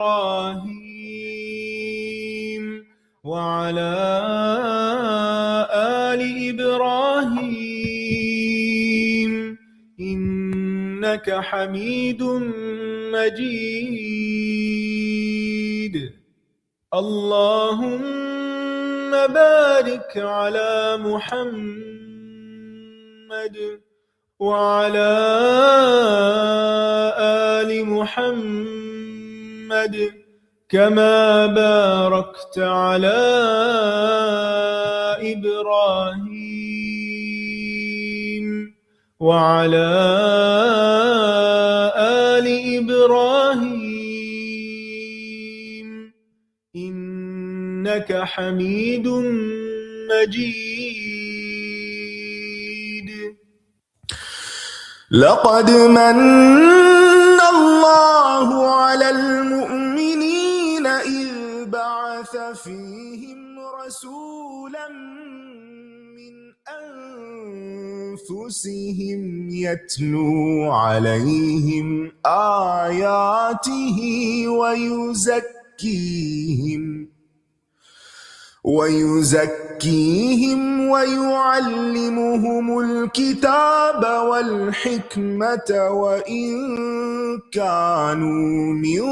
إبراهيم وعلى آل إبراهيم إنك حميد مجيد. اللهم بارك على محمد وعلى آل محمد كما باركت على إبراهيم وعلى آل إبراهيم إنك حميد مجيد. لقد من الله على المؤمنين إذ بعث فيهم رسولا من أنفسهم يتلو عليهم آياته ويزكيهم ويعلمهم الكتاب والحكمة وإن كانوا من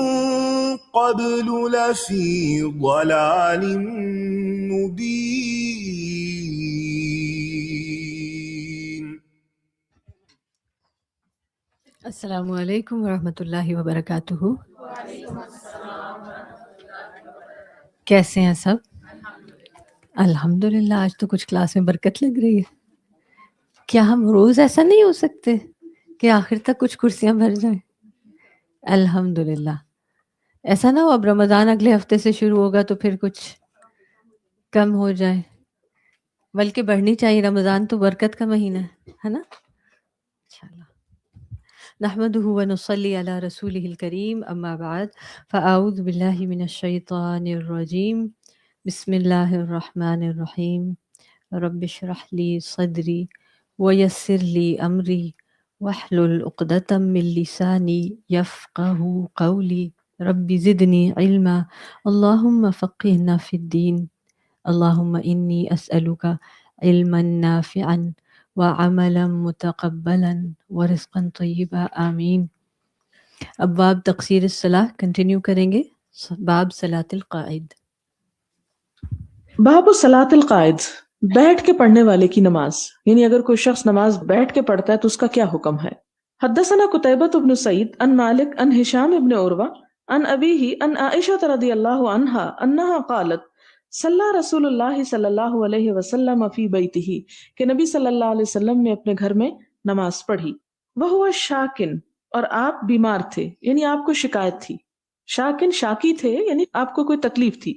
قبل لفي ضلال مبين. السلام علیکم ورحمۃ اللہ وبرکاتہ. کیسے ہیں سب؟ الحمدللہ. آج تو کچھ کلاس میں برکت لگ رہی ہے. کیا ہم روز ایسا نہیں ہو سکتے کہ آخر تک کچھ کرسیاں بھر جائیں؟ الحمدللہ. ایسا نہ ہو اب رمضان اگلے ہفتے سے شروع ہوگا تو پھر کچھ کم ہو جائے، بلکہ بڑھنی چاہیے. رمضان تو برکت کا مہینہ ہے نا. انشاءاللہ. نحمده ونصلي على رسوله الكريم. اما بعد فاعوذ بالله من الشيطان الرجيم. بسم الله الرحمن الرحيم. رب اشرح لي صدري ويسر لي امري واحلل عقدة من لساني يفقهوا قولي. رب زدني علما. اللهم فقهنا في الدين. اللهم اني اسالك علما نافعا وعملا متقبلا ورزقا طیبا. آمین. اب باب تقصیر الصلاح کنٹینیو کریں گے. باب صلاۃ القائد. باب صلاۃ القائد، بیٹھ کے پڑھنے والے کی نماز، یعنی اگر کوئی شخص نماز بیٹھ کے پڑھتا ہے تو اس کا کیا حکم ہے. حدثنا قتیبۃ بن سعید عن مالک عن ہشام بن عروہ عن ابیہ عن عائشہ رضی اللہ عنہا انہا قالت صلی رسول اللہ صلی اللہ علیہ وسلم فی بیتہ، کہ نبی صلی اللہ علیہ وسلم نے اپنے گھر میں نماز پڑھی. وہو شاکن، اور آپ بیمار تھے، یعنی آپ کو شکایت تھی. شاکن شاکی تھے، یعنی آپ کو کوئی تکلیف تھی.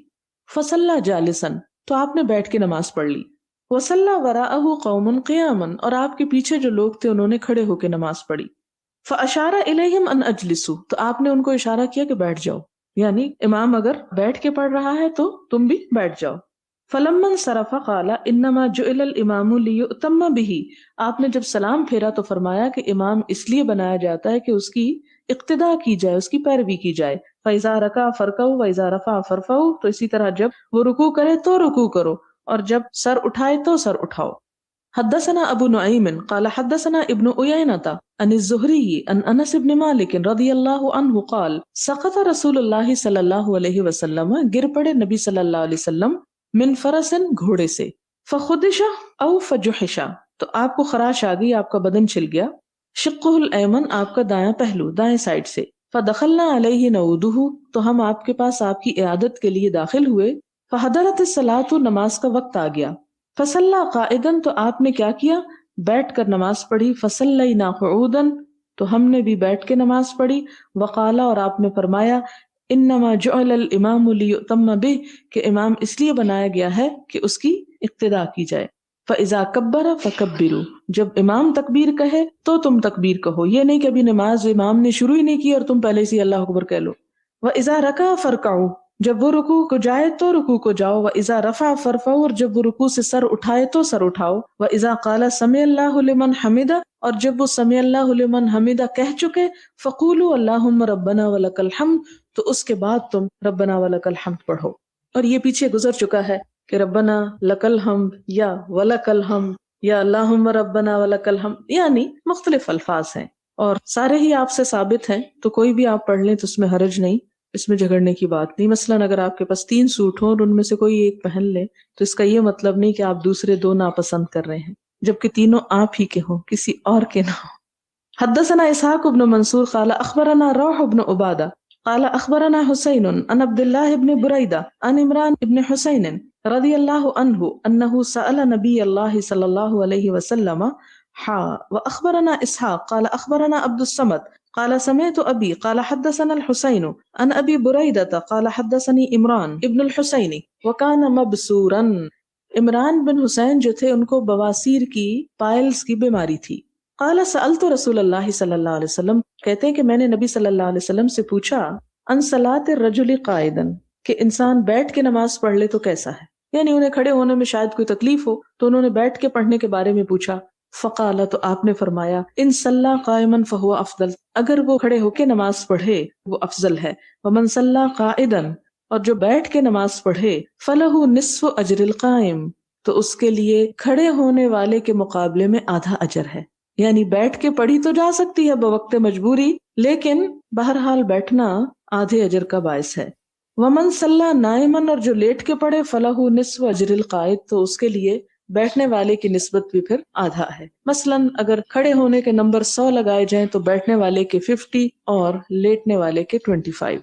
فصلی جالسن، تو آپ نے بیٹھ کے نماز پڑھ لی. وصلی وراءہ قوم قیاما، اور آپ کے پیچھے جو لوگ تھے انہوں نے کھڑے ہو کے نماز پڑھی. فاشار الیہم ان اجلسوا، تو آپ نے ان کو اشارہ کیا کہ بیٹھ جاؤ، یعنی امام اگر بیٹھ کے پڑھ رہا ہے تو تم بھی بیٹھ جاؤ. فلما انصرف قال انما جعل الامام لیؤتم بہ، آپ نے جب سلام پھیرا تو فرمایا کہ امام اس لیے بنایا جاتا ہے کہ اس کی اقتداء کی جائے، اس کی پیروی کی جائے. فاذا رکع فرکعوا واذا رفع فارفعوا، تو اسی طرح جب وہ رکوع کرے تو رکوع کرو اور جب سر اٹھائے تو سر اٹھاؤ. حدثنا ابو نعیم قال حدثنا ابن عیینۃ عن الزہری عن انس بن مالک رضی اللہ عنہ قال سقط رسول اللہ صلی اللہ علیہ وسلم، گر پڑے نبی صلی اللہ علیہ وسلم، من فرسن، گھوڑے سے. فخدش او فجحش، تو آپ کو خراش آ گئی، آپ کا بدن چھل گیا. شقہ الایمن، آپ کا دایاں پہلو، دائیں سائڈ سے. فدخلنا علیہ نعودہ، تو ہم آپ کے پاس آپ کی عیادت کے لیے داخل ہوئے. فحضرت الصلاۃ، نماز کا وقت آ گیا. فصلی قائدا، تو آپ نے کیا کیا؟ بیٹھ کر نماز پڑھی. فصلینا قعودا، تو ہم نے بھی بیٹھ کے نماز پڑھی. وقال، اور آپ نے فرمایا انما جعل الامام لیؤتم بہ، کہ امام اس لیے بنایا گیا ہے کہ اس کی اقتداء کی جائے. فاذا کبر فکبروا، جب امام تکبیر کہے تو تم تکبیر کہو، یہ نہیں کہ ابھی نماز امام نے شروع ہی نہیں کی اور تم پہلے سے اللہ اکبر کہہ لو. واذا رکع فرکعوا، جب وہ رکوع کو جائے تو رکوع کو جاؤ. واذا رفع فارفعوا، اور جب وہ رکوع سے سر اٹھائے تو سر اٹھاؤ. واذا قال سمع اللہ لمن حمدہ، اور جب وہ سمع اللہ لمن حمدہ کہہ چکے، فقولوا اللہم ربنا ولک الحمد، تو اس کے بعد تم ربنا ولک الحمد پڑھو. اور یہ پیچھے گزر چکا ہے کہ ربنا لک الحمد یا ولک الحمد یا اللہم ربنا ولک الحمد، یعنی مختلف الفاظ ہیں اور سارے ہی آپ سے ثابت ہیں، تو کوئی بھی آپ پڑھ لیں تو اس میں حرج نہیں، اس میں جھگڑنے کی بات نہیں. مثلاً اگر آپ کے پاس 3 سوٹ ہوں اور ان میں سے کوئی ایک پہن لیں تو اس کا یہ مطلب نہیں کہ آپ دوسرے 2 ناپسند کر رہے ہیں، جبکہ تینوں آپ ہی کے ہوں، کسی اور کے نہ ہوں. حدثنا اسحاق بن منصور قال اخبرنا روح بن عبادہ قال اخبرنا حسین عن عبد الله بن بريدة عن عمران بن حسين رضي الله عنه انه سأل نبي الله صلى الله عليه وسلم واخبرنا اسحاق قال اخبرنا عبد الصمد قال سمعت ابي قال حدثنا الحسين عن ابي بريدة قال حدثني عمران ابن الحسين وكان مبصورا. عمران بن حسین جو تھے ان کو بواسیر کی پائلز کی بیماری تھی. قال سألت رسول اللہ صلی اللہ علیہ وسلم، کہتے ہیں کہ میں نے نبی صلی اللہ علیہ وسلم سے پوچھا ان صلاة الرجل قائدا، کہ انسان بیٹھ کے نماز پڑھ لے تو کیسا ہے، یعنی انہیں کھڑے ہونے میں شاید کوئی تکلیف ہو تو انہوں نے بیٹھ کے پڑھنے کے بارے میں پوچھا. فقال، تو آپ نے فرمایا ان صلی قائما فہو افضل، اگر وہ کھڑے ہو کے نماز پڑھے وہ افضل ہے. ومن صلی قائدا، اور جو بیٹھ کے نماز پڑھے فلہ نصف اجر القائم، تو اس کے لیے کھڑے ہونے والے کے مقابلے میں آدھا اجر ہے. یعنی بیٹھ کے پڑھی تو جا سکتی ہے بوقت مجبوری، لیکن بہرحال بیٹھنا آدھے اجر کا باعث ہے. ومن صلی نائمن، اور جو لیٹ کے پڑھے فلہ نصف اجر القائد، تو اس کے لیے بیٹھنے والے کی نسبت بھی پھر آدھا ہے. مثلاً اگر کھڑے ہونے کے نمبر 100 لگائے جائیں تو بیٹھنے والے کے 50 اور لیٹنے والے کے 25.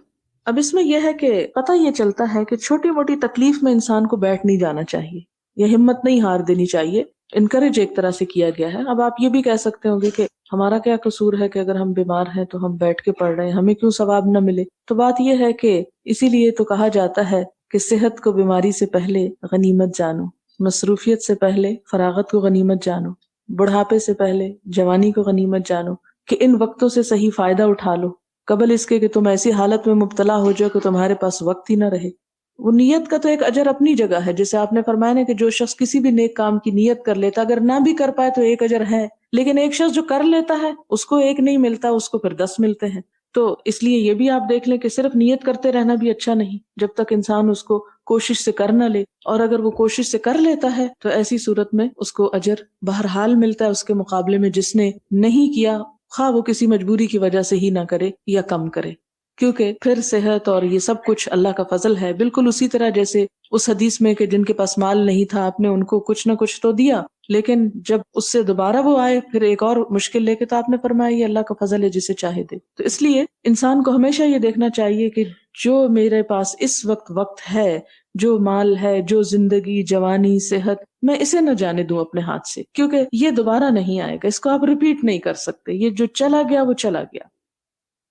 اب اس میں یہ ہے کہ پتہ یہ چلتا ہے کہ چھوٹی موٹی تکلیف میں انسان کو بیٹھ نہیں جانا چاہیے، یہ ہمت نہیں ہار دینی چاہیے، انکریج ایک طرح سے کیا گیا ہے. اب آپ یہ بھی کہہ سکتے ہوں گے کہ ہمارا کیا قصور ہے کہ اگر ہم بیمار ہیں تو ہم بیٹھ کے پڑھ رہے ہیں، ہمیں کیوں ثواب نہ ملے؟ تو بات یہ ہے کہ اسی لیے تو کہا جاتا ہے کہ صحت کو بیماری سے پہلے غنیمت جانو، مصروفیت سے پہلے فراغت کو غنیمت جانو، بڑھاپے سے پہلے جوانی کو غنیمت جانو، کہ ان وقتوں سے صحیح فائدہ اٹھا لو قبل اس کے کہ تم ایسی حالت میں مبتلا ہو جاؤ کہ تمہارے پاس وقت ہی نہ رہے. وہ نیت کا تو ایک اجر اپنی جگہ ہے، جیسے آپ نے فرمایا نا کہ جو شخص کسی بھی نیک کام کی نیت کر لیتا، اگر نہ بھی کر پائے تو ایک اجر ہے، لیکن ایک شخص جو کر لیتا ہے اس کو ایک نہیں ملتا، اس کو پھر 10 ملتے ہیں. تو اس لیے یہ بھی آپ دیکھ لیں کہ صرف نیت کرتے رہنا بھی اچھا نہیں جب تک انسان اس کو کوشش سے کر نہ لے، اور اگر وہ کوشش سے کر لیتا ہے تو ایسی صورت میں اس کو اجر بہرحال ملتا ہے اس کے مقابلے میں جس نے نہیں کیا، خواہ وہ کسی مجبوری کی وجہ سے ہی نہ کرے یا کم کرے. کیونکہ پھر صحت اور یہ سب کچھ اللہ کا فضل ہے، بالکل اسی طرح جیسے اس حدیث میں کہ جن کے پاس مال نہیں تھا آپ نے ان کو کچھ نہ کچھ تو دیا، لیکن جب اس سے دوبارہ وہ آئے پھر ایک اور مشکل لے کے، تو آپ نے فرمایا یہ اللہ کا فضل ہے جسے چاہے دے. تو اس لیے انسان کو ہمیشہ یہ دیکھنا چاہیے کہ جو میرے پاس اس وقت ہے، جو مال ہے، جو زندگی، جوانی، صحت، میں اسے نہ جانے دوں اپنے ہاتھ سے، کیونکہ یہ دوبارہ نہیں آئے گا، اس کو آپ ریپیٹ نہیں کر سکتے، یہ جو چلا گیا وہ چلا گیا.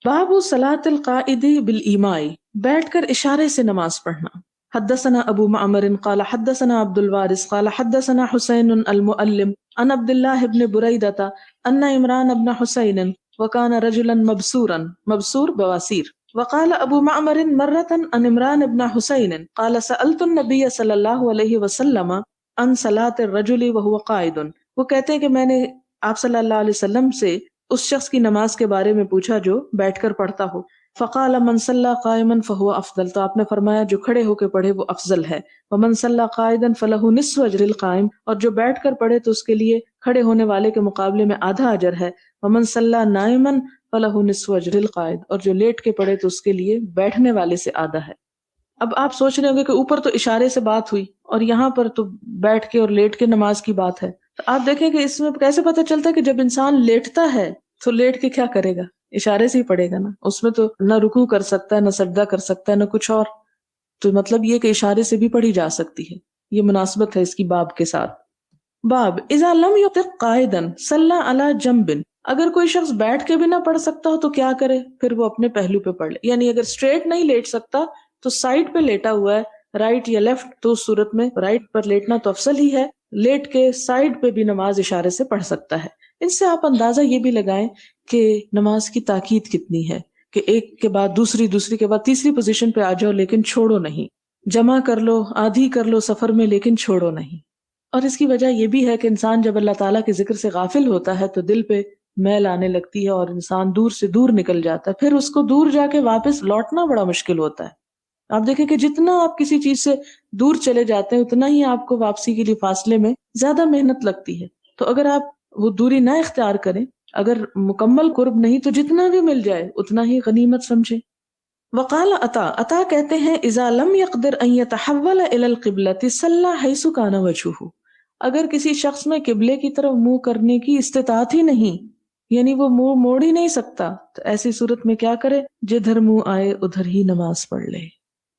باب صلاة القائد بالایماء، بیٹھ کر اشارے سے نماز پڑھنا. حدثنا ابو معمر قال حدثنا عبد الوارث قال حدثنا حسین المؤلم عن عبد الله بن بريدة ان عمران بن حسین وكان رجلا مبصورا، مبصور بواسیر. وقال ابو معمر مرة عن عمران بن حسین قال سألت النبي صلی اللہ علیہ وسلم عن صلاة الرجل وهو قائد. وہ کہتے ہیں کہ میں نے آپ صلی اللہ علیہ وسلم سے اس شخص کی نماز کے بارے میں پوچھا جو بیٹھ کر پڑھتا ہو. فقال من صلی قائما فهو افضل، تو آپ نے فرمایا جو کھڑے ہو کے پڑھے وہ افضل ہے. ومن صلی قائدا فله نصف اجر القائم، اور جو بیٹھ کر پڑھے تو اس کے لیے کھڑے ہونے والے کے مقابلے میں آدھا اجر ہے. ومن صلی نائما فله نصف اجر القائد، اور جو لیٹ کے پڑھے تو اس کے لیے بیٹھنے والے سے آدھا ہے. اب آپ سوچ رہے ہوں گے کہ اوپر تو اشارے سے بات ہوئی اور یہاں پر تو بیٹھ کے اور لیٹ کے نماز کی بات ہے. تو آپ دیکھیں کہ اس میں کیسے پتہ چلتا ہے کہ جب انسان لیٹتا ہے تو لیٹ کے کیا کرے گا، اشارے سے ہی پڑھے گا نا، اس میں تو نہ رکوع کر سکتا ہے، نہ سجدہ کر سکتا ہے، نہ کچھ اور. تو مطلب یہ کہ اشارے سے بھی پڑھی جا سکتی ہے، یہ مناسبت ہے اس کی باب کے ساتھ. باب اذا لم یطق قائدا صلی علی جنب، اگر کوئی شخص بیٹھ کے بھی نہ پڑھ سکتا ہو تو کیا کرے؟ پھر وہ اپنے پہلو پہ پڑھ لے. یعنی اگر اسٹریٹ نہیں لیٹ سکتا تو سائڈ پہ لیٹا ہوا ہے، رائٹ یا لیفٹ، تو اس صورت میں رائٹ پر لیٹنا تو افضل ہی ہے، لیٹ کے سائڈ پہ بھی نماز اشارے سے پڑھ سکتا ہے. ان سے آپ اندازہ یہ بھی لگائیں کہ نماز کی تاکید کتنی ہے، کہ ایک کے بعد دوسری، دوسری کے بعد تیسری پوزیشن پہ آ جاؤ لیکن چھوڑو نہیں، جمع کر لو، آدھی کر لو سفر میں لیکن چھوڑو نہیں. اور اس کی وجہ یہ بھی ہے کہ انسان جب اللہ تعالیٰ کے ذکر سے غافل ہوتا ہے تو دل پہ میل آنے لگتی ہے اور انسان دور سے دور نکل جاتا ہے، پھر اس کو دور جا کے واپس لوٹنا بڑا مشکل ہوتا ہے۔ آپ دیکھیں کہ جتنا آپ کسی چیز سے دور چلے جاتے ہیں اتنا ہی آپ کو واپسی کے لیے فاصلے میں زیادہ محنت لگتی ہے۔ تو اگر آپ وہ دوری نہ اختیار کریں، اگر مکمل قرب نہیں تو جتنا بھی مل جائے اتنا ہی غنیمت سمجھیں۔ وقال عطا کہتے ہیں اذا لم يقدر ان يتحول الى القبلة صلى حيث كان وجهه، اگر کسی شخص میں قبلے کی طرف منہ کرنے کی استطاعت ہی نہیں، یعنی وہ منہ موڑ ہی نہیں سکتا، تو ایسی صورت میں کیا کرے؟ جدھر منہ آئے ادھر ہی نماز پڑھ لے۔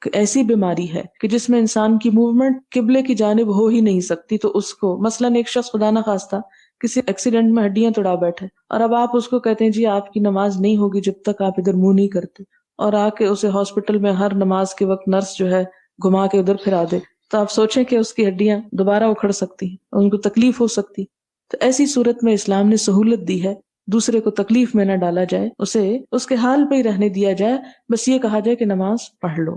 کہ ایسی بیماری ہے کہ جس میں انسان کی موومنٹ قبلے کی جانب ہو ہی نہیں سکتی، تو اس کو مثلاً ایک شخص خدا نہ خواستہ کسی ایکسیڈنٹ میں ہڈیاں توڑا بیٹھے اور اب آپ اس کو کہتے ہیں جی آپ کی نماز نہیں ہوگی جب تک آپ ادھر منہ نہیں کرتے، اور آ کے اسے ہاسپٹل میں ہر نماز کے وقت نرس جو ہے گھما کے ادھر پھرا دے، تو آپ سوچیں کہ اس کی ہڈیاں دوبارہ اکھڑ سکتی ہیں اور ان کو تکلیف ہو سکتی۔ تو ایسی صورت میں اسلام نے سہولت دی ہے، دوسرے کو تکلیف میں نہ ڈالا جائے، اسے اس کے حال پہ ہی رہنے دیا جائے، بس یہ کہا جائے کہ نماز پڑھ لو۔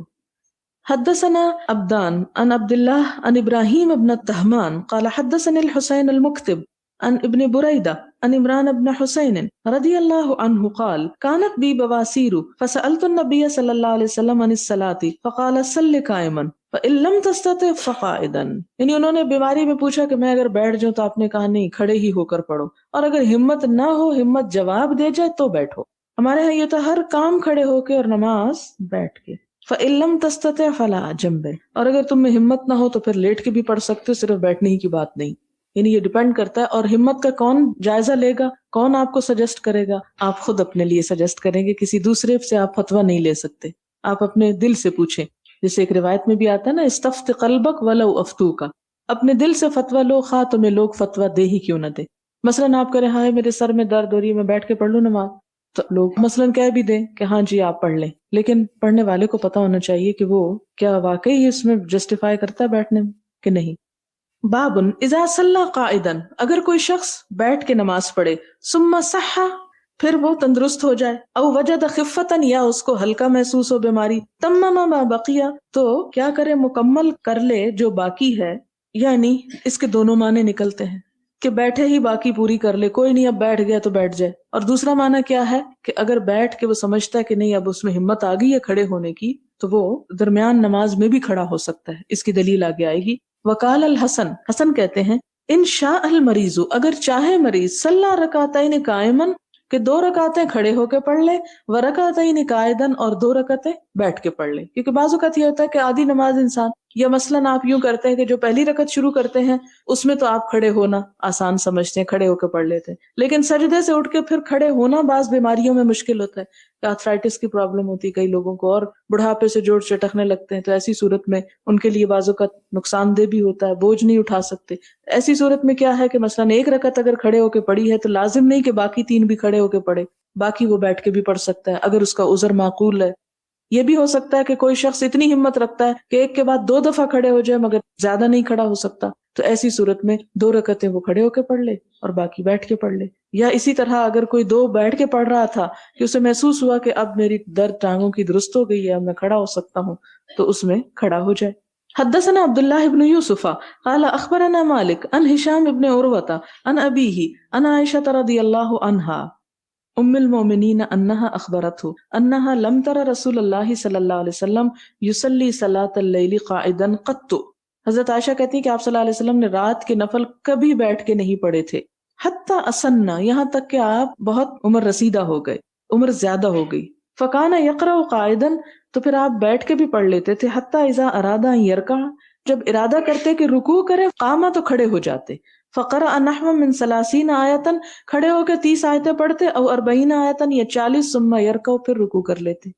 حدثنا عبدان عن عبد الله عن ابراهيم بن التهمان قال حدثني الحسين المكتب عن ابن بريدة عن عمران بن حسين رضي الله عنه قال كانت بي بواسير فسألت النبي صلى الله عليه وسلم عن الصلاة فقال صل قائما فإن لم تستطع فقاعدا، یعنی انہوں نے بیماری میں پوچھا کہ میں اگر بیٹھ جاؤں، تو آپ نے کہا نہیں، کھڑے ہی ہو کر پڑھو، اور اگر ہمت نہ ہو، ہمت جواب دے جائے تو بیٹھو۔ ہمارے ہاں یہ تو ہر کام کھڑے ہو کے اور نماز بیٹھ کے۔ فَإِن لَمْ تَسْتَطِعْ فَلَا جَنْبٍ، اور اگر تم میں ہمت نہ ہو تو پھر لیٹ کے بھی پڑھ سکتے ہو، صرف بیٹھنے ہی کی بات نہیں۔ یعنی یہ ڈیپینڈ کرتا ہے، اور ہمت کا کون جائزہ لے گا، کون آپ کو سجیسٹ کرے گا؟ آپ خود اپنے لیے سجیسٹ کریں گے، کسی دوسرے سے آپ فتویٰ نہیں لے سکتے، آپ اپنے دل سے پوچھیں۔ جیسے ایک روایت میں بھی آتا ہے نا، استفت قلبک ولو افتوکا، اپنے دل سے فتویٰ لو، خواہ تمہیں لوگ فتویٰ دے ہی کیوں نہ دے۔ مثلاً آپ کریں ہاں میرے سر میں درد ہو رہی ہے، میں بیٹھ کے پڑھ لوں نماز، تو لوگ مثلاً کہہ بھی دیں کہ ہاں جی آپ پڑھ لیں، لیکن پڑھنے والے کو پتہ ہونا چاہیے کہ وہ کیا واقعی اس میں جسٹیفائی کرتا ہے بیٹھنے میں کہ نہیں۔ بابن اذا صلی قائدن، اگر کوئی شخص بیٹھ کے نماز پڑھے، ثم صح، پھر وہ تندرست ہو جائے، او وجد خفتن، یا اس کو ہلکا محسوس ہو بیماری، تمم ما بقیہ، تو کیا کرے؟ مکمل کر لے جو باقی ہے۔ یعنی اس کے دونوں معنی نکلتے ہیں کہ بیٹھے ہی باقی پوری کر لے، کوئی نہیں اب بیٹھ گیا تو بیٹھ جائے، اور دوسرا معنی کیا ہے کہ اگر بیٹھ کے وہ سمجھتا ہے کہ نہیں اب اس میں ہمت آ گئی ہے کھڑے ہونے کی، تو وہ درمیان نماز میں بھی کھڑا ہو سکتا ہے۔ اس کی دلیل آگے آئے گی۔ وقال الحسن، حسن کہتے ہیں ان شاء المریض، اگر چاہے مریض، صلی رکعتین قائما، کہ 2 رکعتیں کھڑے ہو کے پڑھ لے، ورکعتین قاعدن، اور 2 رکعتیں بیٹھ کے پڑھ لے۔ کیونکہ بعض اوقات یہ ہوتا ہے کہ آدھی نماز انسان، یا مثلاً آپ یوں کرتے ہیں کہ جو پہلی رکعت شروع کرتے ہیں اس میں تو آپ کھڑے ہونا آسان سمجھتے ہیں، کھڑے ہو کے پڑھ لیتے ہیں، لیکن سجدے سے اٹھ کے پھر کھڑے ہونا بعض بیماریوں میں مشکل ہوتا ہے، آرتھرائٹس کی پرابلم ہوتی ہے کئی لوگوں کو، اور بڑھاپے سے جوڑ چٹکنے لگتے ہیں، تو ایسی صورت میں ان کے لیے بعض اوقات نقصان دہ بھی ہوتا ہے، بوجھ نہیں اٹھا سکتے۔ ایسی صورت میں کیا ہے کہ مثلاً 1 رکعت اگر کھڑے ہو کے پڑھی ہے تو لازم نہیں کہ باقی 3 بھی کھڑے ہو کے پڑھے، باقی وہ بیٹھ کے بھی پڑھ سکتا ہے اگر اس کا عذر معقول ہے۔ یہ بھی ہو سکتا ہے کہ کوئی شخص اتنی ہمت رکھتا ہے کہ ایک کے بعد 2 دفعہ کھڑے ہو جائے مگر زیادہ نہیں کھڑا ہو سکتا، تو ایسی صورت میں 2 رکعتیں وہ کھڑے ہو کے پڑھ لے اور باقی بیٹھ کے پڑھ لے۔ یا اسی طرح اگر کوئی 2 بیٹھ کے پڑھ رہا تھا کہ اسے محسوس ہوا کہ اب میری درد ٹانگوں کی درست ہو گئی ہے، اب میں کھڑا ہو سکتا ہوں، تو اس میں کھڑا ہو جائے۔ حدثنا عبد الله بن يوسف قال اخبرنا مالك عن هشام بن عروة عن أبيه عن عائشة رضي الله عنها ام المؤمنین انها اخبرته انها لم تر رسول اللہ صلی اللہ علیہ وسلم یصلی صلاۃ اللیل قاعدا قط، حضرت عائشہ کہتی ہیں کہ آپ صلی اللہ علیہ وسلم نے رات کے نفل کبھی بیٹھ کے نہیں پڑھے تھے، حتی اسنا، یہاں تک کہ آپ بہت عمر رسیدہ ہو گئے، عمر زیادہ ہو گئی، فکان یقرأ قاعدا، تو پھر آپ بیٹھ کے بھی پڑھ لیتے تھے، حتی اذا اراد ان یرکع، جب ارادہ کرتے کہ رکوع کرے، قامہ، تو کھڑے ہو جاتے، فقرأ نحو من 30 آیتاً، کھڑے ہو کے 30 آیتیں پڑھتے، او 40 آیتاً، یا 40، ثم یرکعوا، پھر رکوع کر لیتے۔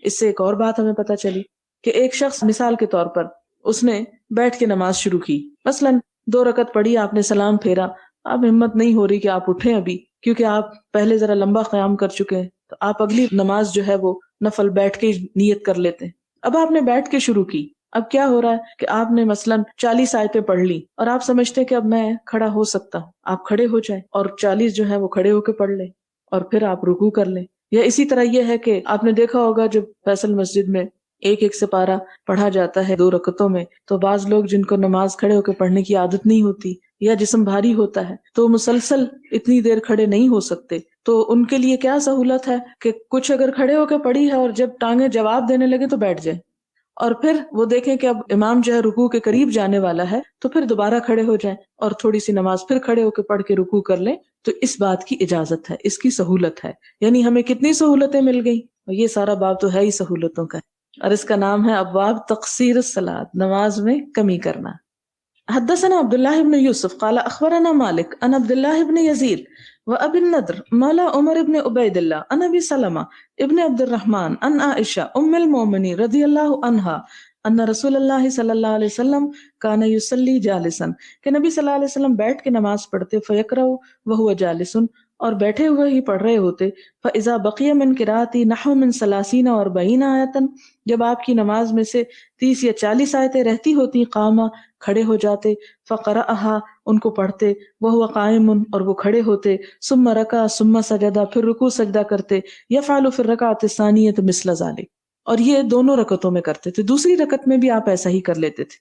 اس سے ایک اور بات ہمیں پتہ چلی کہ ایک شخص مثال کے طور پر اس نے بیٹھ کے نماز شروع کی، مثلاً 2 رکعت پڑھی، آپ نے سلام پھیرا، اب ہمت نہیں ہو رہی کہ آپ اٹھیں ابھی کیونکہ آپ پہلے ذرا لمبا قیام کر چکے ہیں، تو آپ اگلی نماز جو ہے وہ نفل بیٹھ کے نیت کر لیتے ہیں۔ اب آپ نے بیٹھ کے شروع کی، اب کیا ہو رہا ہے کہ آپ نے مثلاً 40 آیتیں پڑھ لی اور آپ سمجھتے کہ اب میں کھڑا ہو سکتا ہوں، آپ کھڑے ہو جائیں اور 40 جو ہے وہ کھڑے ہو کے پڑھ لیں اور پھر آپ رکوع کر لیں۔ یا اسی طرح یہ ہے کہ آپ نے دیکھا ہوگا جب فیصل مسجد میں ایک ایک سپارہ پڑھا جاتا ہے 2 رکعتوں میں. تو بعض لوگ جن کو نماز کھڑے ہو کے پڑھنے کی عادت نہیں ہوتی یا جسم بھاری ہوتا ہے تو مسلسل اتنی دیر کھڑے نہیں ہو سکتے، تو ان کے لیے کیا سہولت ہے کہ کچھ اگر کھڑے ہو کے پڑھی ہے اور جب ٹانگیں جواب دینے لگے تو بیٹھ جائیں، اور پھر وہ دیکھیں کہ اب امام جو ہے رکوع کے قریب جانے والا ہے تو پھر دوبارہ کھڑے ہو جائیں اور تھوڑی سی نماز پھر کھڑے ہو کے پڑھ کے رکوع کر لیں. تو اس بات کی اجازت ہے، اس کی سہولت ہے. یعنی ہمیں کتنی سہولتیں مل گئی، اور یہ سارا باب تو ہے ہی سہولتوں کا، اور اس کا نام ہے ابواب تقصیر الصلاۃ، نماز میں کمی کرنا. حدثنا عبد الله بن يوسف قال اخبرنا مالك عن عبد الله بن يزيد وابي النضر مولى عمر بن عبيد الله عن ابي سلمة ابن عبد الرحمن عن عائشة ام المؤمنين رضي الله عنها ان رسول الله صلی اللہ علیہ وسلم كان يصلي جالسا کہ نبی صلی اللہ علیہ وسلم بیٹھ کے نماز پڑھتے فيقرأ وهو جالس اور بیٹھے ہوئے ہی پڑھ رہے ہوتے. فإذا بقي من قراءتي نحو من 30 و 40 آیتا جب آپ کی نماز میں سے 30 یا 40 آیتیں رہتی ہوتی قاما کھڑے ہو جاتے. فقرأها ان کو پڑھتے وهو قائم اور وہ کھڑے ہوتے. ثم رکع ثم سجدہ پھر رکوع سجدہ کرتے. يفعل في الركعة الثانية مثل ذلك اور یہ دونوں رکعتوں میں کرتے تھے، دوسری رکعت میں بھی آپ ایسا ہی کر لیتے تھے.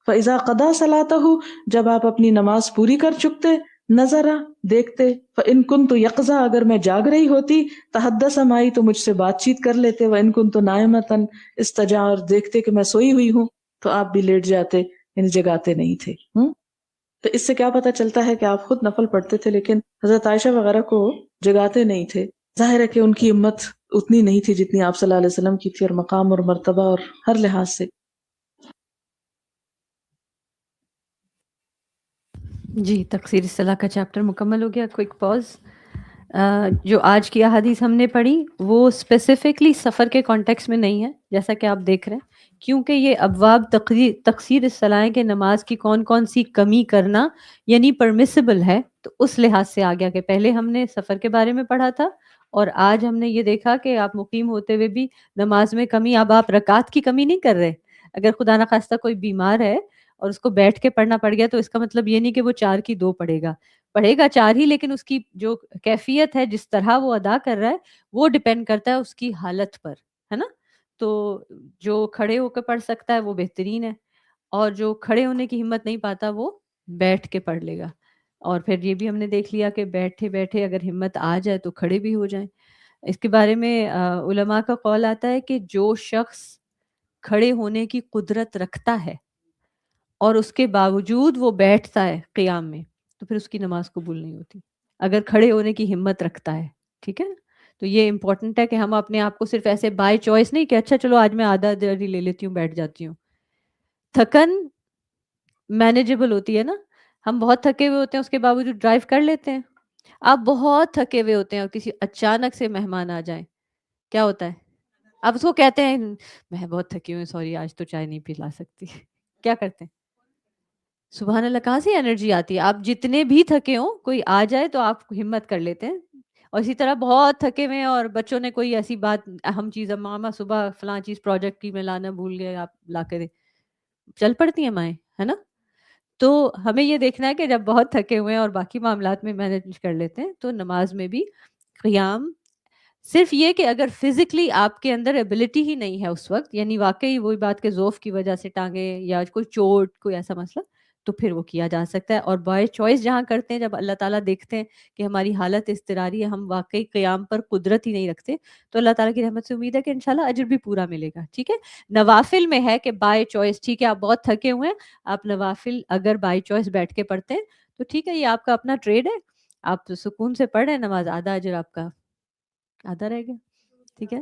فإذا قضى صلاته جب آپ اپنی نماز پوری کر چکتے نظرا دیکھتے. فإن كنت يقظا اگر میں جاگ رہی ہوتی تحدث معي تو مجھ سے بات چیت کر لیتے. وإن كنت نائمة استجا اور دیکھتے کہ میں سوئی ہوئی ہوں تو آپ بھی لیٹ جاتے، یعنی جگاتے نہیں تھے. تو اس سے کیا پتہ چلتا ہے کہ آپ خود نفل پڑھتے تھے لیکن حضرت عائشہ وغیرہ کو جگاتے نہیں تھے. ظاہر ہے کہ ان کی ہمت اتنی نہیں تھی جتنی آپ صلی اللہ علیہ وسلم کی تھی، اور مقام اور مرتبہ اور ہر لحاظ سے. جی، تقصیر الصلاح کا چیپٹر مکمل ہو گیا. کوئک پاز. جو آج کی احادیث ہم نے پڑھی وہ اسپیسیفکلی سفر کے کانٹیکس میں نہیں ہے جیسا کہ آپ دیکھ رہے ہیں، کیونکہ یہ ابواب تقصیر الصلاح کے نماز کی کون کون سی کمی کرنا یعنی پرمیسیبل ہے، تو اس لحاظ سے آ گیا کہ پہلے ہم نے سفر کے بارے میں پڑھا تھا اور آج ہم نے یہ دیکھا کہ آپ مقیم ہوتے ہوئے بھی نماز میں کمی، اب آپ رکعت کی کمی نہیں کر رہے. اگر خدا نخواستہ کوئی بیمار ہے اور اس کو بیٹھ کے پڑھنا پڑ گیا تو اس کا مطلب یہ نہیں کہ وہ 4 کی 2 پڑھے گا 4 ہی، لیکن اس کی جو کیفیت ہے جس طرح وہ ادا کر رہا ہے وہ ڈپینڈ کرتا ہے اس کی حالت پر، ہے نا. تو جو کھڑے ہو کے پڑھ سکتا ہے وہ بہترین ہے، اور جو کھڑے ہونے کی ہمت نہیں پاتا وہ بیٹھ کے پڑھ لے گا. اور پھر یہ بھی ہم نے دیکھ لیا کہ بیٹھے بیٹھے اگر ہمت آ جائے تو کھڑے بھی ہو جائیں. اس کے بارے میں علماء کا قول آتا ہے کہ جو شخص کھڑے ہونے کی قدرت رکھتا ہے اور اس کے باوجود وہ بیٹھتا ہے قیام میں تو پھر اس کی نماز قبول نہیں ہوتی، اگر کھڑے ہونے کی ہمت رکھتا ہے. ٹھیک ہے، تو یہ امپورٹنٹ ہے کہ ہم اپنے آپ کو صرف ایسے بائی چوائس نہیں کہ اچھا چلو آج میں آدھا دیر ہی لے لیتی ہوں بیٹھ جاتی ہوں. تھکن مینیجبل ہوتی ہے نا، ہم بہت تھکے ہوئے ہوتے ہیں اس کے باوجود ڈرائیو کر لیتے ہیں. آپ بہت تھکے ہوئے ہوتے ہیں اور کسی اچانک سے مہمان آ جائیں، کیا ہوتا ہے؟ آپ اس کو کہتے ہیں میں بہت تھکی ہوں سوری آج تو چائے نہیں پلا سکتی. کیا کرتے ہیں؟ سبحان اللہ، کہاں سے انرجی آتی ہے؟ آپ جتنے بھی تھکے ہوں کوئی آ جائے تو آپ ہمت کر لیتے ہیں. اور اسی طرح بہت تھکے ہوئے ہیں اور بچوں نے کوئی ایسی بات اہم چیز، ماما صبح فلاں چیز پروجیکٹ کی میں لانا بھول گئے، آپ لا کے دے، چل پڑتی ہیں مائیں، ہے نا. تو ہمیں یہ دیکھنا ہے کہ جب بہت تھکے ہوئے ہیں اور باقی معاملات میں مینج کر لیتے ہیں تو نماز میں بھی قیام. صرف یہ کہ اگر فزیکلی آپ کے اندر ایبلٹی ہی نہیں ہے اس وقت، یعنی واقعی وہی بات کہ ضعف کی وجہ سے ٹانگیں یا کوئی چوٹ کوئی ایسا مسئلہ، تو پھر وہ کیا جا سکتا ہے. اور بائی چوائس جہاں کرتے ہیں، جب اللہ تعالیٰ دیکھتے ہیں کہ ہماری حالت اضطراری ہے، ہم واقعی قیام پر قدرت ہی نہیں رکھتے، تو اللہ تعالیٰ کی رحمت سے امید ہے کہ انشاءاللہ اجر بھی پورا ملے گا. ٹھیک ہے، نوافل میں ہے کہ بائی چوائس، ٹھیک ہے آپ بہت تھکے ہوئے ہیں، آپ نوافل اگر بائی چوائس بیٹھ کے پڑھتے ہیں تو ٹھیک ہے، یہ آپ کا اپنا ٹریڈ ہے، آپ تو سکون سے پڑھ رہے ہیں نماز، آدھا اجر آپ کا آدھا رہ گیا. ٹھیک ہے،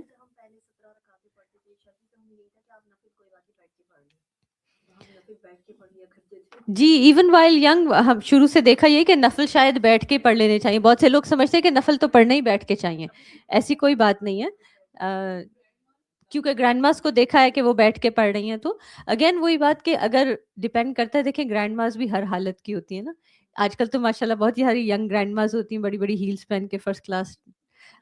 جی ایون وائل ینگ ہم شروع سے دیکھا یہ کہ نفل شاید بیٹھ کے پڑھ لینے چاہیے. بہت سے لوگ سمجھتے ہیں کہ نفل تو پڑھنے ہی بیٹھ کے چاہیے، ایسی کوئی بات نہیں ہے، کیونکہ گرینڈ ماس کو دیکھا ہے کہ وہ بیٹھ کے پڑھ رہی ہیں. تو اگین وہی بات کہ اگر ڈیپینڈ کرتا ہے، دیکھیں گرینڈ ماس بھی ہر حالت کی ہوتی ہے نا. آج کل تو ماشاء اللہ بہت ہی ساری ینگ گرینڈ ماس ہوتی ہیں، بڑی بڑی ہیلز پہن کے فرسٹ کلاس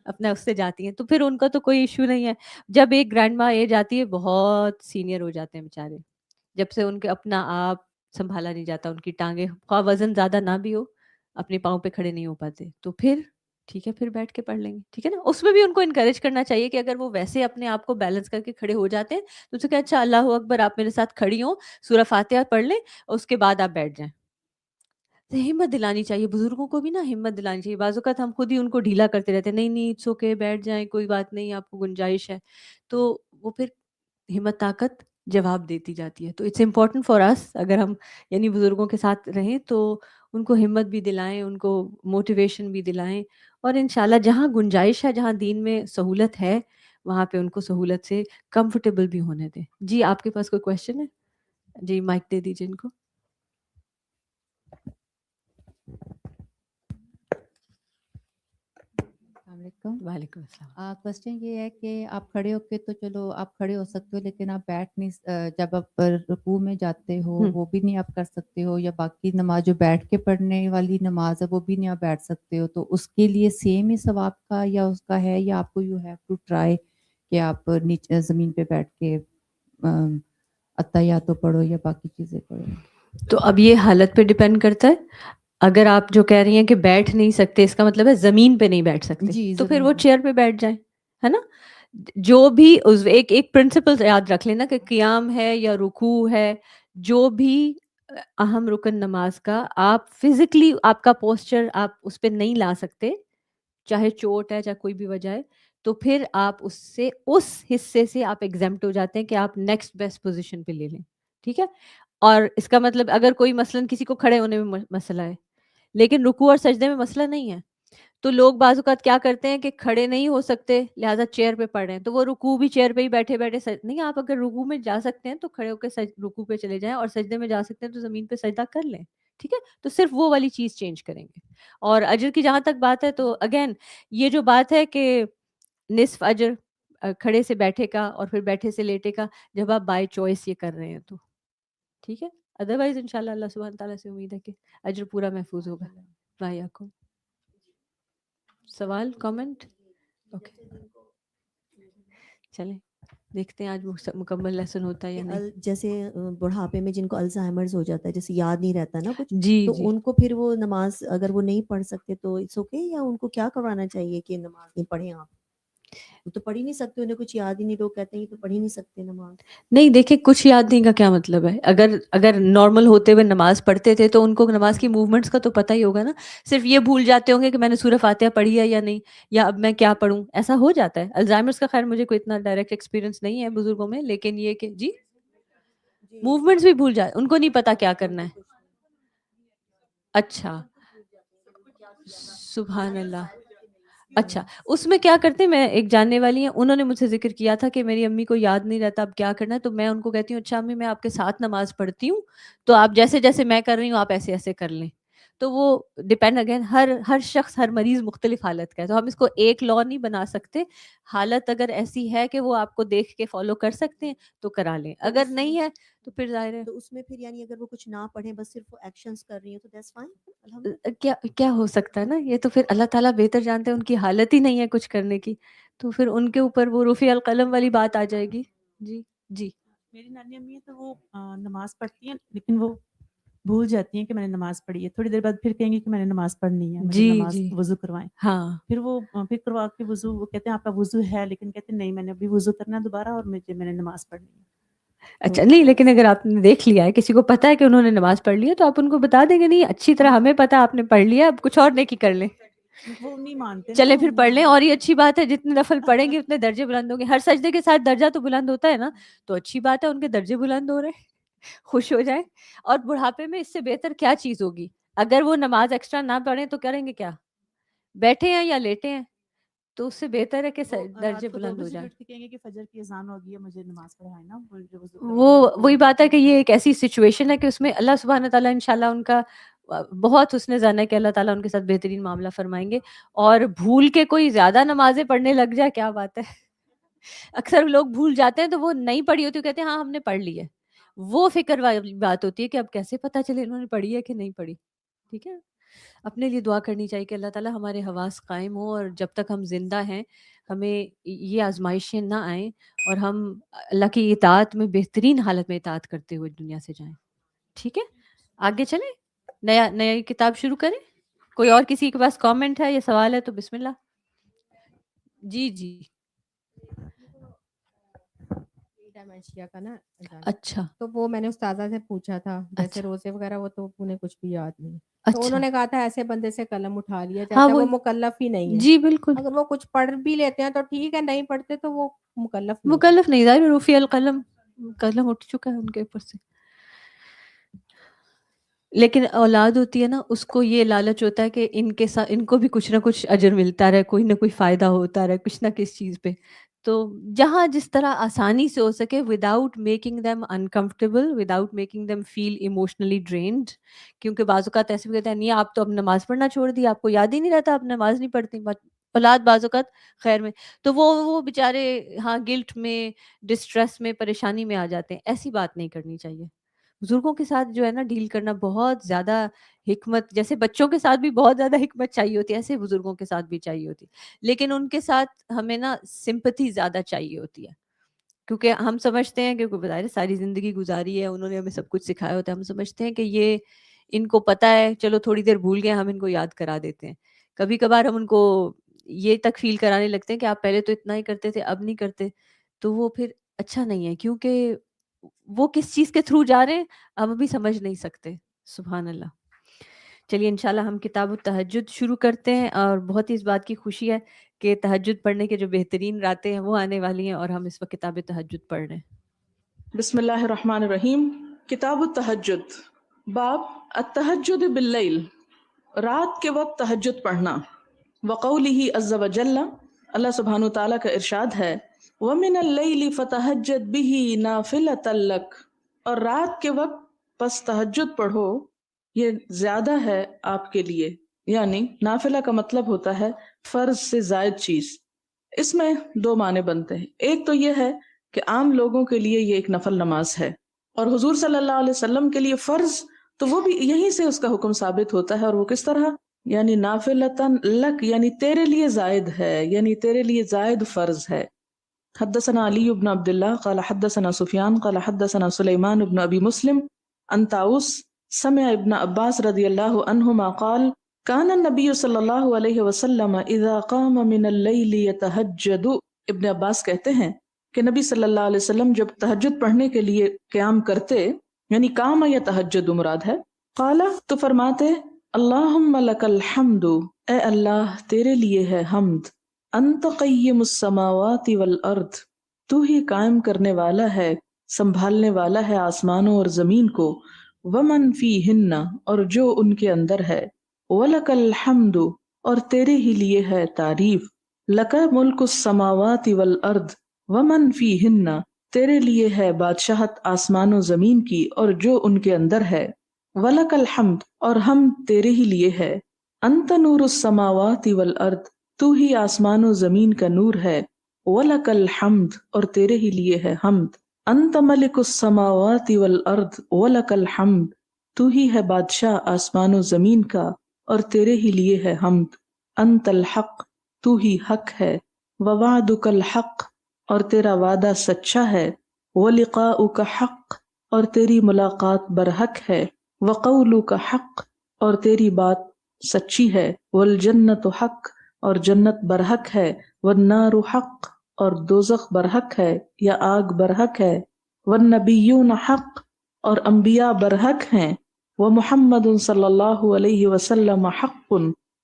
اپنا اس سے جاتی ہیں، تو پھر ان کا تو کوئی ایشو نہیں ہے. جب ایک گرینڈ ماں ایج آتی ہے بہت سینئر ہو جاتے ہیں بیچارے، جب سے ان کے اپنا آپ سنبھالا نہیں جاتا، ان کی ٹانگیں خواہ وزن زیادہ نہ بھی ہو اپنے پاؤں پہ کھڑے نہیں ہو پاتے، تو پھر ٹھیک ہے پھر بیٹھ کے پڑھ لیں گے, ٹھیک ہے نا. اس میں بھی ان کو انکریج کرنا چاہیے کہ اگر وہ ویسے اپنے آپ کو بیلنس کر کے کھڑے ہو جاتے ہیں تو اسے کہ اچھا اللہ اکبر, آپ میرے ساتھ کھڑی ہوں, سورہ فاتحہ پڑھ لیں, اس کے بعد آپ بیٹھ جائیں. تو ہمت دلانی چاہیے بزرگوں کو بھی نا, ہمت دلانی چاہیے. بعض اوقات ہم خود ہی ان کو ڈھیلا کرتے رہتے ہیں, نہیں نہیں اٹس اوکے, بیٹھ جائیں, کوئی بات نہیں, آپ کو گنجائش ہے. تو وہ پھر ہمت طاقت جواب دیتی جاتی ہے. تو اٹس امپورٹنٹ فار اس, اگر ہم یعنی بزرگوں کے ساتھ رہیں تو ان کو ہمت بھی دلائیں, ان کو موٹیویشن بھی دلائیں, اور انشاءاللہ جہاں گنجائش ہے, جہاں دین میں سہولت ہے, وہاں پہ ان کو سہولت سے کمفرٹیبل بھی ہونے دیں. جی آپ کے پاس کوئی کویشچن ہے؟ جی مائک دے دیجیے ان کو. السلام علیکم. وعلیکم السلام. کوشچن یہ ہے کہ آپ کھڑے ہو کے تو چلو آپ کھڑے ہو سکتے ہو, لیکن آپ بیٹھ نہیں, جب آپ رکوع میں جاتے ہو وہ بھی نہیں آپ کر سکتے ہو, یا باقی نماز جو بیٹھ کے پڑھنے والی نماز ہے وہ بھی نہیں آپ بیٹھ سکتے ہو, تو اس کے لیے سیم ہی ثواب کا یا اس کا ہے, یا آپ کو یو ہیو ٹو ٹرائی کہ آپ نیچے زمین پہ بیٹھ کے اتحیات پڑھو یا باقی چیزیں پڑھو؟ تو اب یہ حالت پہ ڈیپینڈ کرتا ہے. اگر آپ جو کہہ رہی ہیں کہ بیٹھ نہیں سکتے, اس کا مطلب ہے زمین پہ نہیں بیٹھ سکتے, جی تو پھر زمین وہ پہ. چیئر پہ بیٹھ جائیں, ہے نا. جو بھی ایک پرنسپل یاد رکھ لینا کہ قیام ہے یا رکوع ہے, جو بھی اہم رکن نماز کا, آپ فزیکلی آپ کا پوسچر آپ اس پہ نہیں لا سکتے, چاہے چوٹ ہے چاہے کوئی بھی وجہ ہے, تو پھر آپ اس حصے سے آپ ایگزمپٹ ہو جاتے ہیں کہ آپ نیکسٹ بیسٹ پوزیشن پہ لے لیں, ٹھیک ہے. اور اس کا مطلب اگر کوئی مثلاً کسی کو کھڑے ہونے میں مسئلہ ہے لیکن رکوع اور سجدے میں مسئلہ نہیں ہے, تو لوگ بعض اوقات کیا کرتے ہیں کہ کھڑے نہیں ہو سکتے لہٰذا چیئر پہ پڑھ رہے ہیں, تو وہ رکوع بھی چیئر پہ ہی بیٹھے بیٹھے نہیں. آپ اگر رکوع میں جا سکتے ہیں تو کھڑے ہو کے رکوع پہ چلے جائیں, اور سجدے میں جا سکتے ہیں تو زمین پہ سجدہ کر لیں, ٹھیک ہے. تو صرف وہ والی چیز چینج کریں گے. اور اجر کی جہاں تک بات ہے, تو اگین یہ جو بات ہے کہ نصف اجر کھڑے سے بیٹھے کا اور پھر بیٹھے سے لیٹے کا, جب آپ بائی چوائس یہ کر رہے ہیں تو ٹھیک ہے. ادروائز انشاءاللہ اللہ سبحانہ تعالیٰ سے امید ہے کہ اجر پورا محفوظ ہوگا. بھائی آپ کو سوال کامنٹ؟ اوکے چلیں دیکھتے ہیں آج مکمل لیسن ہوتا ہے یا نہیں. جیسے بڑھاپے میں جن کو الزائمرز ہو جاتا ہے, جیسے یاد نہیں رہتا نا کچھ, جی تو جی ان کو پھر وہ نماز اگر وہ نہیں پڑھ سکتے تو اٹس اوکے, یا ان کو کیا کروانا چاہیے کہ نماز نہیں پڑھیں آپ؟ وہ تو پڑھ ہی نہیں سکتے, انہیں کچھ یاد ہی نہیں, لوگ کہتے ہیں یہ تو پڑھ ہی نہیں سکتے نماز. نہیں دیکھیں, کچھ یاد نہیں کا کیا مطلب ہے. اگر نارمل ہوتے ہوئے نماز پڑھتے تھے تو ان کو نماز کی موومنٹس کا تو پتہ ہی ہوگا نا. صرف یہ بھول جاتے ہوں گے کہ میں نے سورہ فاتحہ پڑھی ہے یا نہیں, یا اب میں کیا پڑھوں, ایسا ہو جاتا ہے. الزائمرس کا خیر مجھے کوئی اتنا ڈائریکٹ ایکسپیرینس نہیں ہے بزرگوں میں, لیکن یہ کہ جی موومنٹس بھی بھول جاتے, ان کو نہیں پتا کیا کرنا ہے. اچھا سبحان اللہ. اچھا اس میں کیا کرتے ہیں, میں ایک جاننے والی ہیں, انہوں نے مجھ سے ذکر کیا تھا کہ میری امی کو یاد نہیں رہتا اب کیا کرنا ہے, تو میں ان کو کہتی ہوں اچھا امی میں آپ کے ساتھ نماز پڑھتی ہوں, تو آپ جیسے جیسے میں کر رہی ہوں آپ ایسے ایسے کر لیں. تو وہ ڈپینڈ اگین ہر شخص ہر مریض مختلف حالت کا ہے, تو ہم اس کو ایک لا نہیں بنا سکتے. حالت اگر ایسی ہے کہ وہ آپ کو دیکھ کے فالو کر سکتے ہیں تو کرا لیں, اگر نہیں ہے تو پھر ظاہر ہے. تو اس میں پھر یعنی اگر وہ کچھ نہ پڑھیں بس صرف وہ ایکشنز کر رہی ہیں تو دیٹس فائن. کیا ہو سکتا ہے نا, یہ تو پھر اللہ تعالیٰ بہتر جانتے ہیں, ان کی حالت ہی نہیں ہے کچھ کرنے کی, تو پھر ان کے اوپر وہ رفع القلم والی بات آ جائے گی. جی جی میری نانی امی ہے تو وہ نماز پڑھتی ہیں لیکن وہ بھول جاتی ہیں کہ میں نے نماز پڑھی ہے, تھوڑی دیر بعد پھر کہیں گی کہ میں نے نماز پڑھنی ہے, مجھے جی نماز جی وضو کروائیں. ہاں پھر وہ پھر کروا کے وضو, وہ کہتے ہیں آپ کا وضو ہے, لیکن کہتے ہیں نہیں میں نے ابھی وضو کرنا ہے دوبارہ اور میں نے نماز پڑھنی ہے. اچھا نہیں, لیکن اگر آپ نے دیکھ لیا ہے, کسی کو پتا ہے کہ انہوں نے نماز پڑھ لی ہے, تو آپ ان کو بتا دیں گے نہیں اچھی طرح ہمیں پتا آپ نے پڑھ لیا, اب کچھ اور نیکی کر لیں. وہ نہیں مانتے نا, چلیں پھر پڑھ لیں, اور یہ اچھی بات ہے, جتنے نفل پڑھیں گے اتنے درجے بلند ہوں گے. ہر سجدے کے ساتھ درجہ تو بلند ہوتا ہے نا, تو اچھی بات ہے, ان کے درجے بلند ہو رہے ہیں, خوش ہو جائیں. اور بڑھاپے میں اس سے بہتر کیا چیز ہوگی, اگر وہ نماز ایکسٹرا نہ پڑھیں تو کریں گے کیا, بیٹھے ہیں یا لیٹے ہیں, تو اس سے بہتر ہے کہ درجے بلند ہو جائیں. کہیں گے کہ فجر کی اذان ہو گئی ہے, مجھے نماز پڑھائیں نا. وہی بات ہے کہ یہ ایک ایسی سچویشن ہے کہ اس میں اللہ سبحانہ تعالیٰ انشاءاللہ ان کا بہت حسن ظن ہے کہ اللہ تعالیٰ ان کے ساتھ بہترین معاملہ فرمائیں گے. اور بھول کے کوئی زیادہ نمازیں پڑھنے لگ جائے, کیا بات ہے. اکثر لوگ بھول جاتے ہیں تو وہ نہیں پڑھی ہوتی, کہتے ہیں ہاں ہم نے پڑھ لی ہے. وہ فکر والی بات ہوتی ہے کہ اب کیسے پتہ چلے انہوں نے پڑھی ہے کہ نہیں پڑھی. ٹھیک ہے, اپنے لیے دعا کرنی چاہیے کہ اللہ تعالیٰ ہمارے حواس قائم ہوں, اور جب تک ہم زندہ ہیں ہمیں یہ آزمائشیں نہ آئیں, اور ہم اللہ کی اطاعت میں بہترین حالت میں اطاعت کرتے ہوئے دنیا سے جائیں. ٹھیک ہے, آگے چلیں, نئی کتاب شروع کریں. کوئی اور کسی کے پاس کامنٹ ہے یا سوال ہے تو بسم اللہ. جی جی ڈائمینشیا کا نا اچھا تو وہ میں نے استاذہ سے پوچھا تھا جیسے اچھا روزے وغیرہ وہ تو انہیں کچھ بھی یاد نہیں تو اچھا انہوں نے کہا تھا ایسے بندے سے قلم اٹھا لیا ہاں جاتا ہے وہ مکلف ہی نہیں ہے. جی بالکل اگر وہ کچھ پڑھ بھی لیتے ہیں تو ٹھیک ہے, نہیں پڑھتے تو وہ مکلف نہیں. مکلف نہیں, ظاہر رفیع القلم, قلم اٹھ چکا ہے ان کے اوپر سے. لیکن اولاد ہوتی ہے نا, اس کو یہ لالچ ہوتا ہے کہ ان کے ساتھ ان کو بھی کچھ نہ کچھ اجر ملتا رہے, کوئی نہ کوئی فائدہ ہوتا رہے کچھ نہ کس چیز پہ. تو جہاں جس طرح آسانی سے ہو سکے without making them uncomfortable, without making them feel emotionally drained. کیونکہ بعض اوقات ایسے بھی کہتے ہیں نہیں آپ تو اب نماز پڑھنا چھوڑ دی, آپ کو یاد ہی نہیں رہتا, آپ نماز نہیں پڑھتی. اولاد بعض اوقات خیر میں تو وہ بیچارے ہاں گلٹ میں, ڈسٹریس میں, پریشانی میں آ جاتے ہیں. ایسی بات نہیں کرنی چاہیے. بزرگوں کے ساتھ جو ہے نا ڈیل کرنا بہت زیادہ حکمت, جیسے بچوں کے ساتھ بھی بہت زیادہ حکمت چاہیے ہوتی ہے, ایسے بزرگوں کے ساتھ بھی چاہیے ہوتی ہے. لیکن ان کے ساتھ ہمیں نا سمپتھی زیادہ چاہیے ہوتی ہے, کیونکہ ہم سمجھتے ہیں کہ بظاہر ساری زندگی گزاری ہے, انہوں نے ہمیں سب کچھ سکھایا ہوتا ہے, ہم سمجھتے ہیں کہ یہ ان کو پتہ ہے, چلو تھوڑی دیر بھول گئے, ہم ان کو یاد کرا دیتے ہیں. کبھی کبھار ہم ان کو یہ تک فیل کرانے لگتے ہیں کہ آپ پہلے تو اتنا ہی کرتے تھے اب نہیں کرتے, تو وہ پھر اچھا نہیں ہے, کیونکہ وہ کس چیز کے تھرو جا رہے ہیں اب ابھی سمجھ نہیں سکتے. سبحان اللہ. چلیے انشاءاللہ ہم کتاب التہجد شروع کرتے ہیں, اور بہت ہی اس بات کی خوشی ہے کہ تہجد پڑھنے کے جو بہترین راتیں ہیں وہ آنے والی ہیں, اور ہم اس وقت کتاب تہجد پڑھ رہے ہیں. بسم اللہ الرحمن الرحیم. کتاب التہجد. باب التہجد باللیل, رات کے وقت تہجد پڑھنا. وقولہ عز وجل, اللہ سبحانہ وتعالیٰ کا ارشاد ہے وَمِنَ اللَّيْلِ فَتَہَجَّدْ بِهِ نَافِلَةً لَكَ, اور رات کے وقت پس تہجد پڑھو, یہ زیادہ ہے آپ کے لیے. یعنی نافلہ کا مطلب ہوتا ہے فرض سے زائد چیز. اس میں دو معنی بنتے ہیں. ایک تو یہ ہے کہ عام لوگوں کے لیے یہ ایک نفل نماز ہے, اور حضور صلی اللہ علیہ وسلم کے لیے فرض, تو وہ بھی یہیں سے اس کا حکم ثابت ہوتا ہے. اور وہ کس طرح, یعنی نافلتاً لک, یعنی تیرے لیے زائد ہے, یعنی تیرے لیے زائد فرض ہے. حدثنا علی بن عبداللہ قال حدثنا سفیان قال حدثنا سلیمان بن ابی مسلم عن طاؤس سمع ابن عباس رضی اللہ عنہما قال کان النبی صلی اللہ علیہ وسلم اذا قام من اللیل یتہجد. ابن عباس کہتے ہیں کہ نبی صلی اللہ علیہ وسلم جب تہجد پڑھنے کے لیے قیام کرتے, یعنی قام یتہجد مراد ہے, قال تو فرماتے اللہم لک الحمد, اے اللہ تیرے لیے ہے حمد, انت قیم السماوات والارض, تو ہی قائم کرنے والا ہے, سنبھالنے والا ہے آسمانوں اور زمین کو, ومن فیہن, اور جو ان کے اندر ہے, وَلَكَ الْحَمْدُ, اور تیرے ہی لیے ہے تعریف, لَكَ مُلْكُ السَّمَاوَاتِ وَالْأَرْضِ وَمَنْ فِيهِنَّ, تیرے لیے ہے بادشاہت آسمان و زمین کی اور جو ان کے اندر ہے, وَلَكَ الْحَمْدُ, اور ہم تیرے ہی لیے ہے, أَنْتَ نُورُ السَّمَاوَاتِ وَالْأَرْضِ, تو ہی آسمان و زمین کا نور ہے, وَلَكَ الْحَمْدُ, اور تیرے ہی لیے ہے حمد, أَنْتَ مَلِكُ السَّمَاوَاتِ وَالْأَرْضِ وَلَكَ الْحَمْدُ, تو ہی ہے بادشاہ آسمان و زمین کا اور تیرے ہی لیے ہے حمد, انت الحق, تو ہی حق ہے, ووعدک الحق, اور تیرا وعدہ سچا ہے, ولقاؤک حق, اور تیری ملاقات برحق ہے, وقولک حق, اور تیری بات سچی ہے, والجنت حق, اور جنت برحق ہے, والنار حق, اور دوزخ برحق ہے یا آگ برحق ہے, والنبیون حق, اور انبیاء برحق ہیں, ومحمد صلی اللہ علیہ وسلم حق,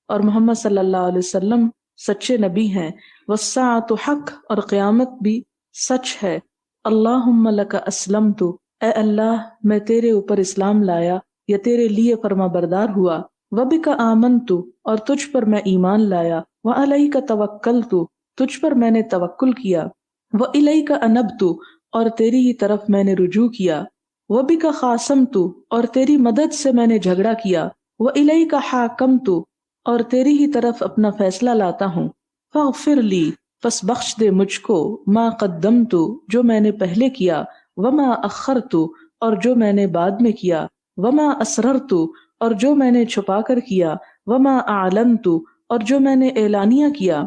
اور محمد صلی اللہ علیہ وسلم سچے نبی ہیں, والساعۃ حق, اور قیامت بھی سچ ہے, اللہم لک اسلمت, اے اللہ میں تیرے اوپر اسلام لایا یا تیرے لیے فرما بردار ہوا, وبک آمنت, اور تجھ پر میں ایمان لایا, وعلیک توکلت, تجھ پر میں نے توکل کیا, والیک انبت, اور تیری ہی طرف میں نے رجوع کیا, وَبِكَ خَاصَمْتُ, اور تیری مدد سے میں نے جھگڑا کیا, وَإِلَيْكَ حَاكَمْتُ, اور تیری ہی طرف اپنا فیصلہ لاتا ہوں, فَاغْفِرْ لِي, پس بخش دے مجھ کو, مَا قَدَّمْتُ, جو میں نے پہلے کیا, وَمَا أَخَّرْتُ, اور جو میں نے بعد میں کیا, وَمَا أَسْرَرْتُ, اور جو میں نے چھپا کر کیا, وَمَا أَعْلَنْتُ, اور جو میں نے اعلانیہ کیا,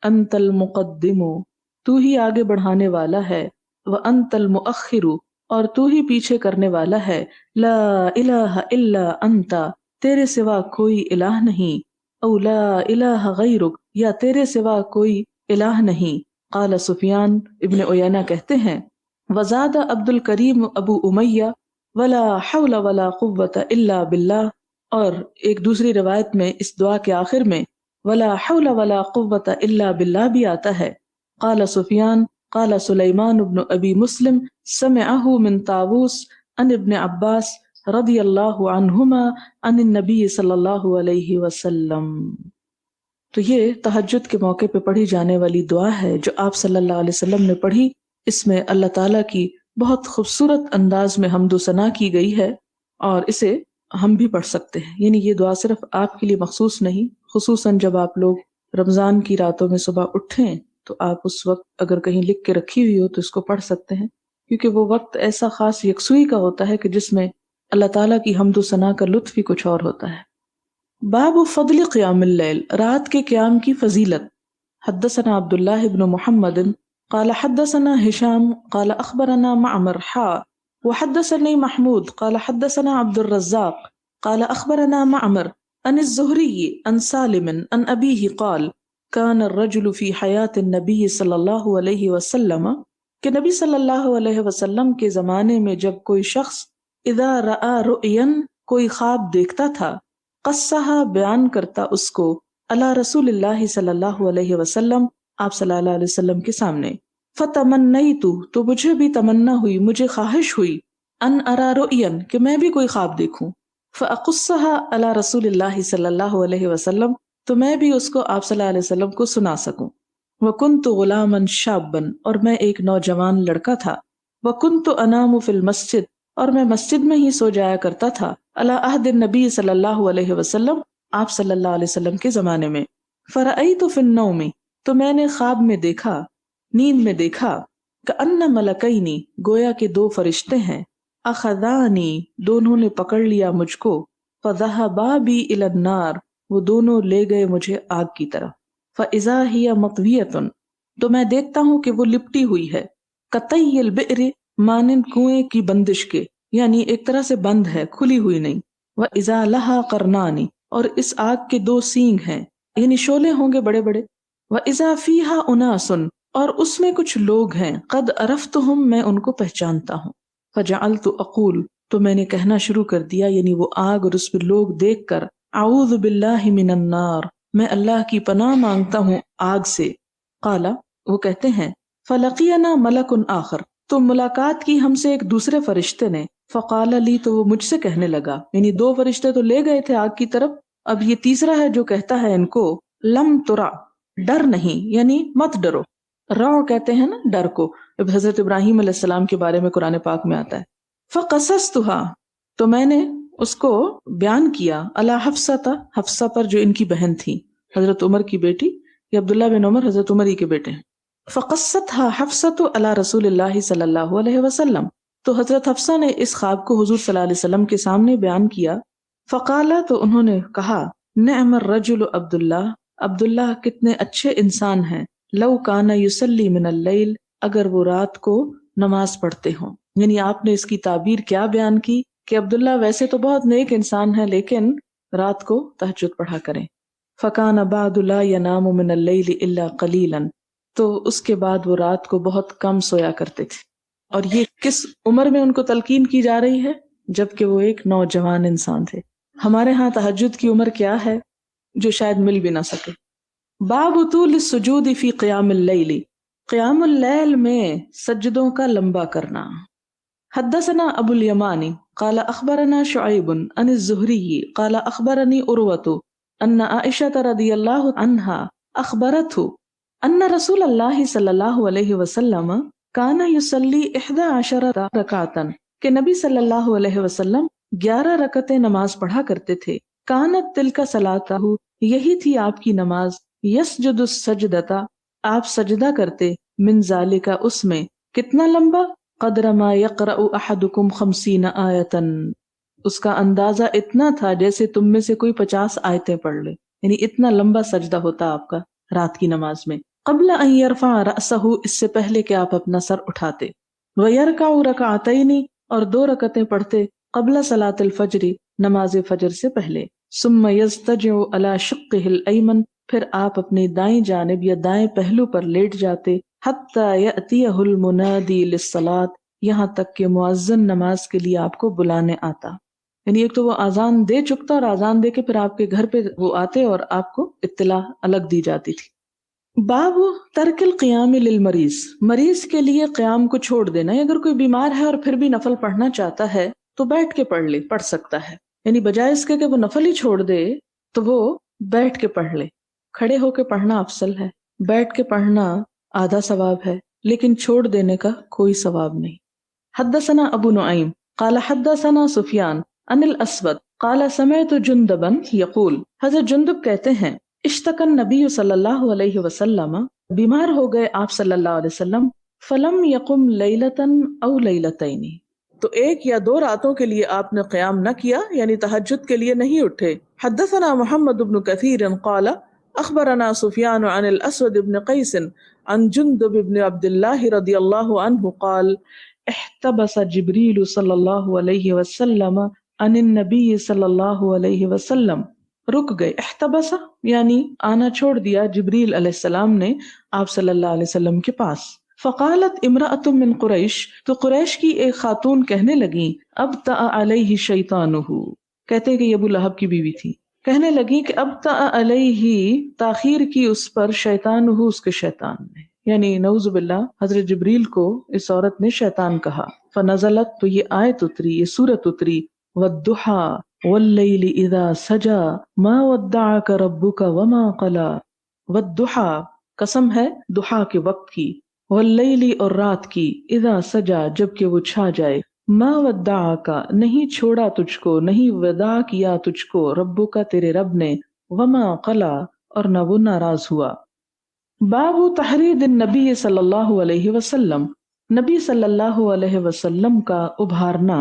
أَنْتَ الْمُقَدِّمُ, تو ہی آگے بڑھانے والا ہے, وَأَنْتَ الْمُؤَخِّرُ, اور تو ہی پیچھے کرنے والا ہے, لا الہ الا انت, تیرے سوا کوئی الہ نہیں, او لا الہ غیرک، یا تیرے سوا کوئی الہ نہیں۔ قال سفیان ابن عیینہ کہتے ہیں وزاد عبد الکریم ابو امیہ ولا حول ولا قوت الا باللہ، اور ایک دوسری روایت میں اس دعا کے آخر میں ولا حول ولا قوت الا باللہ بھی آتا ہے۔ قال سفیان قال سلیمان ابن ابی مسلم سمعہ من طاووس عن ابن عباس رضی اللہ عنہما عن النبی صلی اللہ علیہ وسلم۔ تو یہ تہجد کے موقع پہ پڑھی جانے والی دعا ہے جو آپ صلی اللہ علیہ وسلم نے پڑھی۔ اس میں اللہ تعالیٰ کی بہت خوبصورت انداز میں حمد و ثنا کی گئی ہے، اور اسے ہم بھی پڑھ سکتے ہیں۔ یعنی یہ دعا صرف آپ کے لیے مخصوص نہیں، خصوصاً جب آپ لوگ رمضان کی راتوں میں صبح اٹھیں تو آپ اس وقت اگر کہیں لکھ کے رکھی ہوئی ہو تو اس کو پڑھ سکتے ہیں، کیونکہ وہ وقت ایسا خاص یکسوئی کا ہوتا ہے کہ جس میں اللہ تعالیٰ کی حمد و ثنا کا لطف ہی کچھ اور ہوتا ہے۔ باب فضل قیام اللیل، رات کے قیام کی فضیلت۔ حدثنا عبداللہ ابن محمد قال حدثنا ہشام قال اخبرنا معمر وحدثني محمود قال حدثنا عبد الرزاق قال اخبرنا معمر عن الزهري عن سالم عن ابيه قال كان الرجل في حياة النبي صلی اللہ علیہ وسلم، کہ نبی صلی اللہ علیہ وسلم کے زمانے میں جب کوئی شخص اذا رأى رؤيا، کوئی خواب دیکھتا تھا، قصہ بیان کرتا اس کو، علی رسول اللہ صلی اللہ علیہ وسلم، آپ صلی اللہ علیہ وسلم کے سامنے، فتمنیت، تو مجھے بھی تمنا ہوئی، مجھے خواہش ہوئی، ان ارا رؤیا، کہ میں بھی کوئی خواب دیکھوں، فاقصها علی رسول اللہ صلی اللہ علیہ وسلم، تو میں بھی اس کو آپ صلی اللہ علیہ وسلم کو سنا سکوں۔ وکنت غلاما شابا، اور میں ایک نوجوان لڑکا تھا، وکنت انام فی المسجد، اور میں مسجد میں ہی سو جایا کرتا تھا، علی عہد النبی صلی اللہ علیہ وسلم، آپ صلی اللہ علیہ وسلم کے زمانے میں، فرأیت فی النوم، تو میں نے خواب میں دیکھا، نیند میں دیکھا، کأن ملکینی، گویا کہ دو فرشتے ہیں، اخذانی، دونوں نے پکڑ لیا مجھ کو، فذهبا بی الی النار، وہ دونوں لے گئے مجھے آگ کی طرف، فاذا ہی مطویۃ، تو میں دیکھتا ہوں کہ وہ لپٹی ہوئی ہے، کطی البئر، مانند کنویں کی بندش کے، یعنی ایک طرح سے بند ہے، کھلی ہوئی نہیں، وَإِذَا لَهَا قَرْنَانِ، اور اس آگ کے دو سینگ ہیں، یعنی شعلے ہوں گے بڑے بڑے، وَإِذَا فِيهَا أُنَاسٌ، اور اس میں کچھ لوگ ہیں، قَدْ عَرَفْتُهُمْ، میں ان کو پہچانتا ہوں، فَجَعَلْتُ أَقُولُ، تو میں نے کہنا شروع کر دیا، یعنی وہ آگ اور اس پہ لوگ دیکھ کر، أَعُوذُ بِاللَّهِ مِنَ النَّارِ، میں اللہ کی پناہ مانگتا ہوں آگ سے۔ قَالَ، وہ کہتے ہیں، فَلَقِيَنَا مَلَكٌ آخر، تو ملاقات کی ہم سے ایک دوسرے فرشتے نے، فقال لی، تو وہ مجھ سے کہنے لگا، یعنی دو فرشتے تو لے گئے تھے آگ کی طرف، اب یہ تیسرا ہے جو کہتا ہے ان کو، لم ترا، ڈر نہیں، یعنی مت ڈرو، رو کہتے ہیں نا ڈر کو، حضرت ابراہیم علیہ السلام کے بارے میں قرآن پاک میں آتا ہے، فقصصتها، تو میں نے اس کو بیان کیا، علی حفصہ، حفصہ پر جو ان کی بہن تھی، حضرت عمر کی بیٹی، یہ عبداللہ بن عمر حضرت عمر ہی کے بیٹے ہیں، فقصتها حفصة علی رسول اللہ صلی اللہ علیہ وسلم، تو حضرت حفصہ نے اس خواب کو حضور صلی اللہ علیہ وسلم کے سامنے بیان کیا، فقالا، تو انہوں نے کہا، نعم الرجل عبداللہ، عبداللہ کتنے اچھے انسان ہیں، لو کان یصلی من اللیل، اگر وہ رات کو نماز پڑھتے ہوں، یعنی آپ نے اس کی تعبیر کیا بیان کی کہ عبداللہ ویسے تو بہت نیک انسان ہے لیکن رات کو تہجد پڑھا کریں، فکان بعد لا ینام من اللیل الا قلیلا، تو اس کے بعد وہ رات کو بہت کم سویا کرتے تھے، اور یہ کس عمر میں ان کو تلقین کی جا رہی ہے؟ جبکہ وہ ایک نوجوان انسان تھے۔ ہمارے ہاں تہجد کی عمر کیا ہے جو شاید مل بھی نہ سکے۔ باب طول السجود فی قیام اللیل، قیام اللیل میں سجدوں کا لمبا کرنا۔ حدثنا ابو الیمانی قال اخبرنا شعیب عن الزہری قال اخبرنی عروۃ ان عائشہ رضی اللہ عنہا اخبرته ان رسول اللہ صلی اللہ علیہ وسلم کان یصلی 11 رکعتا، کہ نبی صلی اللہ علیہ وسلم 11 رکعتیں نماز پڑھا کرتے تھے، کانت تلک صلاتہ، یہی تھی آپ کی نماز، یسجد السجدتا، آپ سجدہ کرتے، من ذالک، اس میں، کتنا لمبا، قدر ما یقرأ احدکم 50 آیتا، اس کا اندازہ اتنا تھا جیسے تم میں سے کوئی 50 آیتیں پڑھ لے، یعنی اتنا لمبا سجدہ ہوتا آپ کا رات کی نماز میں، قبل ان یرفع رأسہ، اس سے پہلے کہ آپ اپنا سر اٹھاتے، ویرکع رکعتین، اور 2 رکعتیں پڑھتے، قبل صلاۃ الفجر، نماز فجر سے پہلے، ثم یضطجع علی شقہ الایمن، پھر آپ اپنی دائیں جانب یا دائیں پہلو پر لیٹ جاتے، حتی یأتیہ المنادی للصلاۃ، یہاں تک کہ مؤذن نماز کے لیے آپ کو بلانے آتا. یعنی ایک تو وہ اذان دے چکتا اور اذان دے کے پھر آپ کے گھر پہ وہ آتے اور آپ کو اطلاع الگ دی جاتی تھی. باب ترک القیام للمریض، مریض کے لیے قیام کو چھوڑ دینا. اگر کوئی بیمار ہے اور پھر بھی نفل پڑھنا چاہتا ہے تو بیٹھ کے پڑھ سکتا ہے. یعنی بجائے اس کے کہ وہ نفل ہی چھوڑ دے تو وہ بیٹھ کے پڑھ لے. کھڑے ہو کے پڑھنا افضل ہے، بیٹھ کے پڑھنا آدھا ثواب ہے، لیکن چھوڑ دینے کا کوئی ثواب نہیں. حدثنا ابو نعیم قال حدثنا سفیان عن الاسود قال سمعت جندبا یقول، حضرت جندب کہتے ہیں اشتکى النبی صلی اللہ علیہ وسلم، بیمار ہو گئے آپ صلی اللہ علیہ وسلم، فلم یقم لیلتا او لیلتین، تو ایک یا دو راتوں کے لیے آپ نے قیام نہ کیا، یعنی تہجد کے لیے نہیں اٹھے. حدثنا محمد بن کثیر قال اخبرنا سفیان عن الاسود بن قیس عن جندب بن عبد اللہ رضی اللہ عنہ قال احتبس جبریل صلی اللہ علیہ وسلم عن النبی صلی اللہ علیہ وسلم، رک گئے. احتبس یعنی آنا چھوڑ دیا جبریل علیہ السلام نے آپ صلی اللہ علیہ وسلم کے پاس. فقالت امرأة من قریش، تو قریش کی ایک خاتون کہنے لگیں ابطأ علیہ شیطانہ، کہتے کہ یہ ابو لہب کی بیوی تھی، کہنے لگی کہ ابطأ علیہ، تاخیر کی اس پر، شیطانہ، اس کے شیطان نے، یعنی نعوذ باللہ حضرت جبریل کو اس عورت نے شیطان کہا. فنزلت، تو یہ آیت اتری، یہ سورت اتری، والضحى واللیل اذا سجا ما ودعک ربک وما قلا. والضحى قسم ہے ضحیٰ کے وقت کی، واللیل اور رات کی، اذا سجا جب کہ وہ چھا جائے، ما ودعک نہیں چھوڑا تجھ کو، نہیں وداع کیا تجھ کو، ربک تیرے رب نے، وما قلا اور نہ وہ ناراض ہوا. باب تحرید النبی صلی اللہ علیہ وسلم، نبی صلی اللہ علیہ وسلم کا ابھارنا،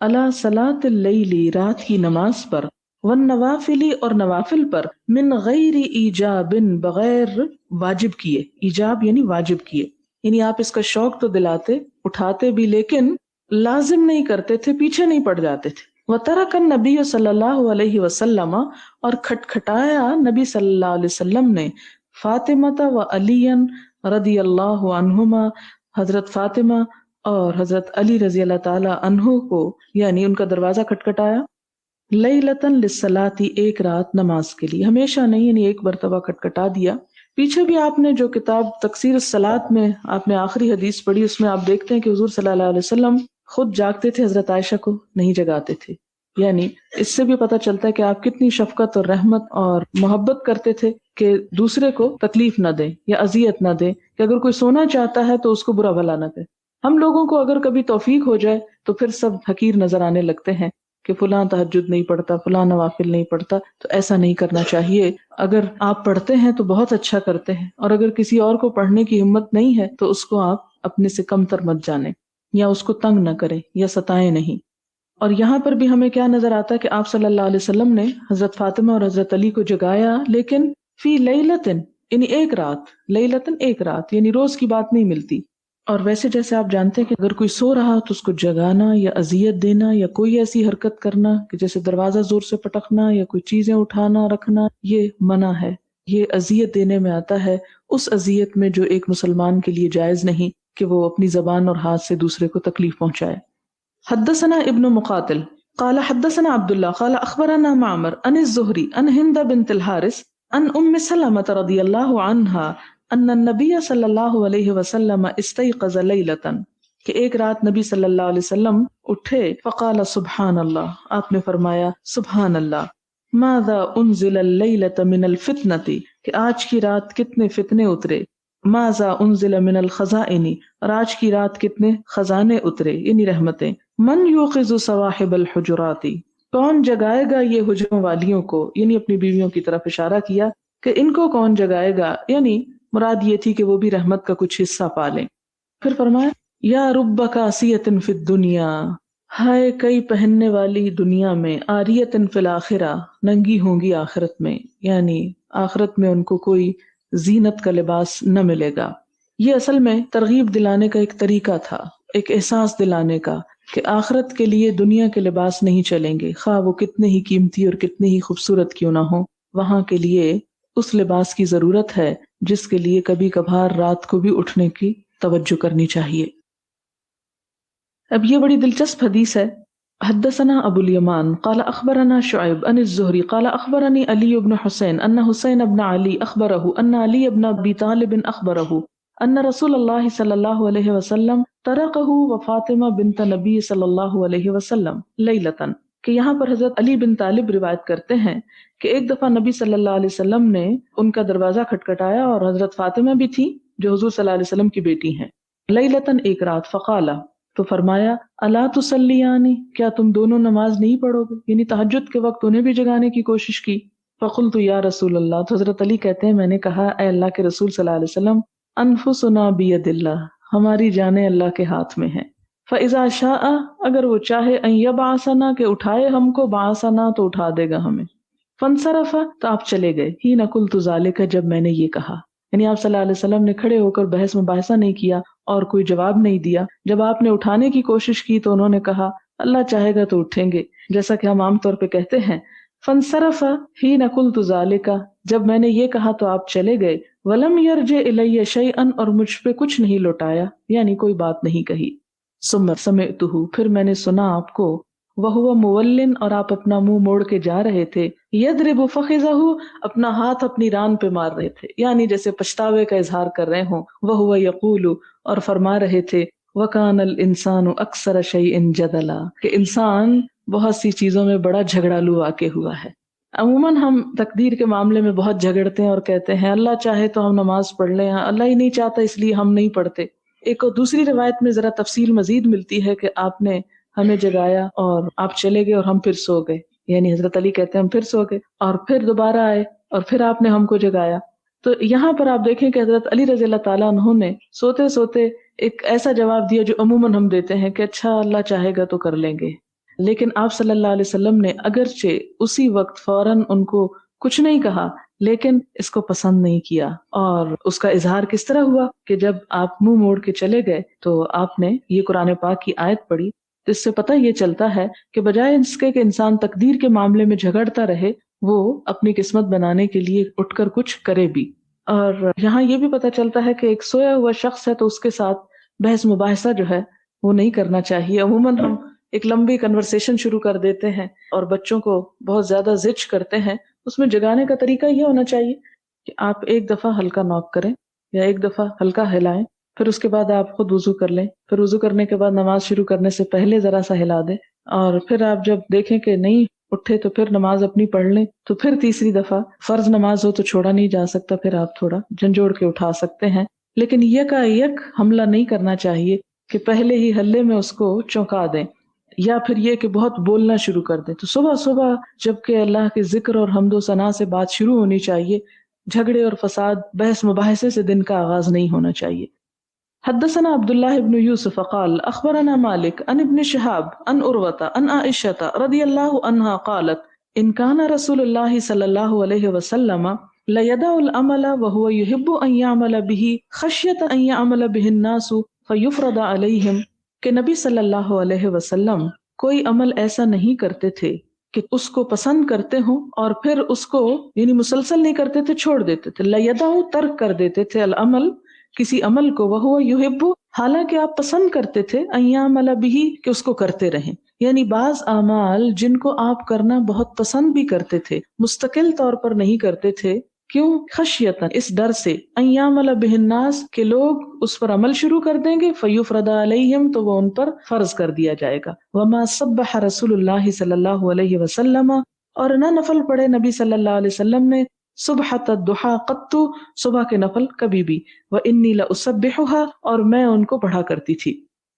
علی صلاۃ اللیل، رات کی نماز پر، والنوافل اور نوافل پر، من غیر ایجاب، بغیر واجب کیے، ایجاب یعنی واجب کیے، یعنی آپ اس کا شوق تو دلاتے، اٹھاتے بھی، لیکن لازم نہیں کرتے تھے، پیچھے نہیں پڑ جاتے تھے. وترک النبی صلی اللہ علیہ وسلم، اور کھٹکھٹایا نبی صلی اللہ علیہ وسلم نے، فاطمہ و علی رضی اللہ عنہما، حضرت فاطمہ اور حضرت علی رضی اللہ تعالی عنہ کو، یعنی ان کا دروازہ کھٹکھٹایا، لیلتن للصلاۃ، ایک رات نماز کے لیے، ہمیشہ نہیں، یعنی ایک مرتبہ کھٹکھٹا دیا. پیچھے بھی آپ نے جو کتاب تقصیر الصلاۃ میں آپ نے آخری حدیث پڑھی، اس میں آپ دیکھتے ہیں کہ حضور صلی اللہ علیہ وسلم خود جاگتے تھے، حضرت عائشہ کو نہیں جگاتے تھے. یعنی اس سے بھی پتہ چلتا ہے کہ آپ کتنی شفقت اور رحمت اور محبت کرتے تھے کہ دوسرے کو تکلیف نہ دیں یا اذیت نہ دیں، کہ اگر کوئی سونا چاہتا ہے تو اس کو برا بھلا نہ دے. ہم لوگوں کو اگر کبھی توفیق ہو جائے تو پھر سب حقیر نظر آنے لگتے ہیں کہ فلاں تہجد نہیں پڑھتا، فلاں نوافل نہیں پڑھتا، تو ایسا نہیں کرنا چاہیے. اگر آپ پڑھتے ہیں تو بہت اچھا کرتے ہیں، اور اگر کسی اور کو پڑھنے کی ہمت نہیں ہے تو اس کو آپ اپنے سے کم تر مت جانیں، یا اس کو تنگ نہ کریں یا ستائیں نہیں. اور یہاں پر بھی ہمیں کیا نظر آتا ہے کہ آپ صلی اللہ علیہ وسلم نے حضرت فاطمہ اور حضرت علی کو جگایا، لیکن فی لیلتن، یعنی ایک رات، لیلتن ایک رات، یعنی روز کی بات نہیں ملتی. اور ویسے جیسے آپ جانتے ہیں کہ اگر کوئی سو رہا تو اس کو جگانا یا اذیت دینا یا کوئی ایسی حرکت کرنا کہ جیسے دروازہ زور سے پٹکنا یا کوئی چیزیں اٹھانا رکھنا، یہ منع ہے، یہ اذیت دینے میں آتا ہے، اس اذیت میں جو ایک مسلمان کے لیے جائز نہیں کہ وہ اپنی زبان اور ہاتھ سے دوسرے کو تکلیف پہنچائے. حدثنا ابن مقاتل قال حدثنا عبد الله قال اخبرنا معمر عن الزهري عن هند بنت الحارث عن ام سلمة رضی اللہ عنہا ان النبی صلی اللہ علیہ وسلم استيقظ لیلتا، کہ ایک رات نبی صلی اللہ علیہ وسلم اٹھے، فقال سبحان اللہ، آپ نے فرمایا سبحان اللہ، ماذا انزل اللیلة من الفتنة، کہ آج کی رات کتنے فتنے اترے، ماذا انزل من الخزائن، اور آج کی رات کتنے خزانے اترے، یعنی رحمتیں. من یوقظ صواحب الحجرات، کون جگائے گا یہ حجروں والیوں کو، یعنی اپنی بیویوں کی طرف اشارہ کیا کہ ان کو کون جگائے گا، یعنی مراد یہ تھی کہ وہ بھی رحمت کا کچھ حصہ پالیں. پھر فرمایا یا رب کاسیۃ فی الدنیا، ہائے کئی پہننے والی دنیا میں، عاریۃ فی الآخرہ، ننگی ہوں گی آخرت میں، یعنی آخرت میں ان کو کوئی زینت کا لباس نہ ملے گا. یہ اصل میں ترغیب دلانے کا ایک طریقہ تھا، ایک احساس دلانے کا کہ آخرت کے لیے دنیا کے لباس نہیں چلیں گے، خواہ وہ کتنے ہی قیمتی اور کتنے ہی خوبصورت کیوں نہ ہو، وہاں کے لیے اس لباس کی ضرورت ہے جس کے لیے کبھی کبھار رات کو بھی اٹھنے کی توجہ کرنی چاہیے۔ اب یہ بڑی دلچسپ حدیث ہے۔ حدثنا ابو الیمان قال اخبرنا شعیب عن الزہری قال اخبرنی علی بن حسین ان حسین بن علی اخبرہ ان علی بن ابی طالب اخبرہ ان رسول اللہ صلی اللہ علیہ وسلم ترکہ وفاطمہ بنت نبی صلی اللہ علیہ وسلم لیلتن، کہ یہاں پر حضرت علی بن طالب روایت کرتے ہیں کہ ایک دفعہ نبی صلی اللہ علیہ وسلم نے ان کا دروازہ کھٹکھٹایا اور حضرت فاطمہ بھی تھی جو حضور صلی اللہ علیہ وسلم کی بیٹی ہیں، لیلتن ایک رات، فقالا تو فرمایا الا تصلیانی، کیا تم دونوں نماز نہیں پڑھو گے، یعنی تہجد کے وقت انہیں بھی جگانے کی کوشش کی۔ فقلت یا رسول اللہ، تو حضرت علی کہتے ہیں میں نے کہا اے اللہ کے رسول صلی اللہ علیہ وسلم، انفسنا بید اللہ، ہماری جانیں اللہ کے ہاتھ میں ہیں، فاذا شاء، اگر وہ چاہے، ان یبعثنا، کہ اٹھائے ہم کو، بعثنا تو اٹھا دے گا ہمیں، فانصرف، تو آپ چلے گئے، حین قلت ذلک، جب میں نے یہ کہا، یعنی آپ صلی اللہ علیہ وسلم نے کھڑے ہو کر بحث مباحثہ نہیں کیا اور کوئی جواب نہیں دیا، جب آپ نے اٹھانے کی کوشش کی تو انہوں نے کہا اللہ چاہے گا تو اٹھیں گے، جیسا کہ ہم عام طور پہ کہتے ہیں، فانصرف حین قلت ذلک، جب میں نے یہ کہا تو آپ چلے گئے، ولم یرجع الی شیئا، اور مجھ پہ کچھ نہیں لوٹایا، یعنی کوئی بات نہیں کہی، ثم سمعتہ، پھر میں نے سنا آپ کو، وہو مولن، اور آپ اپنا منہ موڑ کے جا رہے تھے، یضرب فخذہ، اپنا ہاتھ اپنی ران پہ مار رہے تھے، یعنی جیسے پچھتاوے کا اظہار کر رہے ہوں، وہو یقول، اور فرما رہے تھے، وکان الانسان اکثر شیء جدلا، کہ انسان بہت سی چیزوں میں بڑا جھگڑالو واقع ہوا ہے۔ عموماً ہم تقدیر کے معاملے میں بہت جھگڑتے ہیں اور کہتے ہیں اللہ چاہے تو ہم نماز پڑھ لیں، اللہ ہی نہیں چاہتا اس لیے ہم نہیں پڑھتے۔ ایک اور دوسری روایت میں ذرا تفصیل مزید ملتی ہے کہ آپ نے ہمیں جگایا اور آپ چلے گئے اور ہم پھر سو گئے، یعنی حضرت علی کہتے ہیں ہم پھر سو گئے اور پھر دوبارہ آئے اور پھر آپ نے ہم کو جگایا۔ تو یہاں پر آپ دیکھیں کہ حضرت علی رضی اللہ تعالیٰ عنہ نے سوتے سوتے ایک ایسا جواب دیا جو عموماً ہم دیتے ہیں کہ اچھا اللہ چاہے گا تو کر لیں گے، لیکن آپ صلی اللہ علیہ وسلم نے اگرچہ اسی وقت فوراً ان کو کچھ نہیں کہا لیکن اس کو پسند نہیں کیا، اور اس کا اظہار کس طرح ہوا کہ جب آپ منہ موڑ کے چلے گئے تو آپ نے یہ قرآن پاک کی آیت پڑھی۔ اس سے پتہ یہ چلتا ہے کہ بجائے اس کے کہ انسان تقدیر کے معاملے میں جھگڑتا رہے، وہ اپنی قسمت بنانے کے لیے اٹھ کر کچھ کرے بھی۔ اور یہاں یہ بھی پتہ چلتا ہے کہ ایک سویا ہوا شخص ہے تو اس کے ساتھ بحث مباحثہ جو ہے وہ نہیں کرنا چاہیے۔ عموماً ہم ایک لمبی کنورسیشن شروع کر دیتے ہیں اور بچوں کو بہت زیادہ زج کرتے ہیں، اس میں جگانے کا طریقہ یہ ہونا چاہیے کہ آپ ایک دفعہ ہلکا نوک کریں یا ایک دفعہ ہلکا ہلائیں، پھر اس کے بعد آپ خود وضو کر لیں، پھر وضو کرنے کے بعد نماز شروع کرنے سے پہلے ذرا سا ہلا دیں، اور پھر آپ جب دیکھیں کہ نہیں اٹھے تو پھر نماز اپنی پڑھ لیں، تو پھر تیسری دفعہ فرض نماز ہو تو چھوڑا نہیں جا سکتا، پھر آپ تھوڑا جھنجھوڑ کے اٹھا سکتے ہیں، لیکن یکا یک حملہ نہیں کرنا چاہیے کہ پہلے ہی ہلے میں اس کو چونکا دیں، یا پھر یہ کہ بہت بولنا شروع کر دیں۔ تو صبح صبح جبکہ اللہ کے ذکر اور حمد و ثنا سے بات شروع ہونی چاہیے، جھگڑے اور فساد بحث مباحثے سے دن کا آغاز نہیں ہونا چاہیے۔ حدثنا عبداللہ بن یوسف قال اخبرنا مالک عن ابن شہاب عن عروة عن عائشة رضی اللہ عنہا قالت ان كان رسول اللہ صلی اللہ علیہ وسلم لیدع العمل وهو يحب ان يعمل به خشیة ان يعمل به الناس فیفرض علیہم، کہ نبی صلی اللہ علیہ وسلم کوئی عمل ایسا نہیں کرتے تھے کہ اس کو پسند کرتے ہوں اور پھر اس کو یعنی مسلسل نہیں کرتے تھے، چھوڑ دیتے تھے، لیدع ترک کر دیتے تھے العمل کسی عمل کو، وہ یحب حالانکہ آپ پسند کرتے تھے، ان یعمل بہ کہ اس کو کرتے رہیں، یعنی بعض اعمال جن کو آپ کرنا بہت پسند بھی کرتے تھے مستقل طور پر نہیں کرتے تھے، کیوں؟ خشیتاً اس ڈر سے، ان یعمل بہ الناس کہ لوگ اس پر عمل شروع کر دیں گے، فیفرض علیہم تو وہ ان پر فرض کر دیا جائے گا، وما سبح رسول اللہ صلی اللہ علیہ وسلم اور نہ نفل پڑھے نبی صلی اللہ علیہ وسلم نے صبحۃ الضحیٰ قط صبح کے نفل کبھی بھی، وانی لاسبحھا اور میں ان کو پڑھا کرتی تھی۔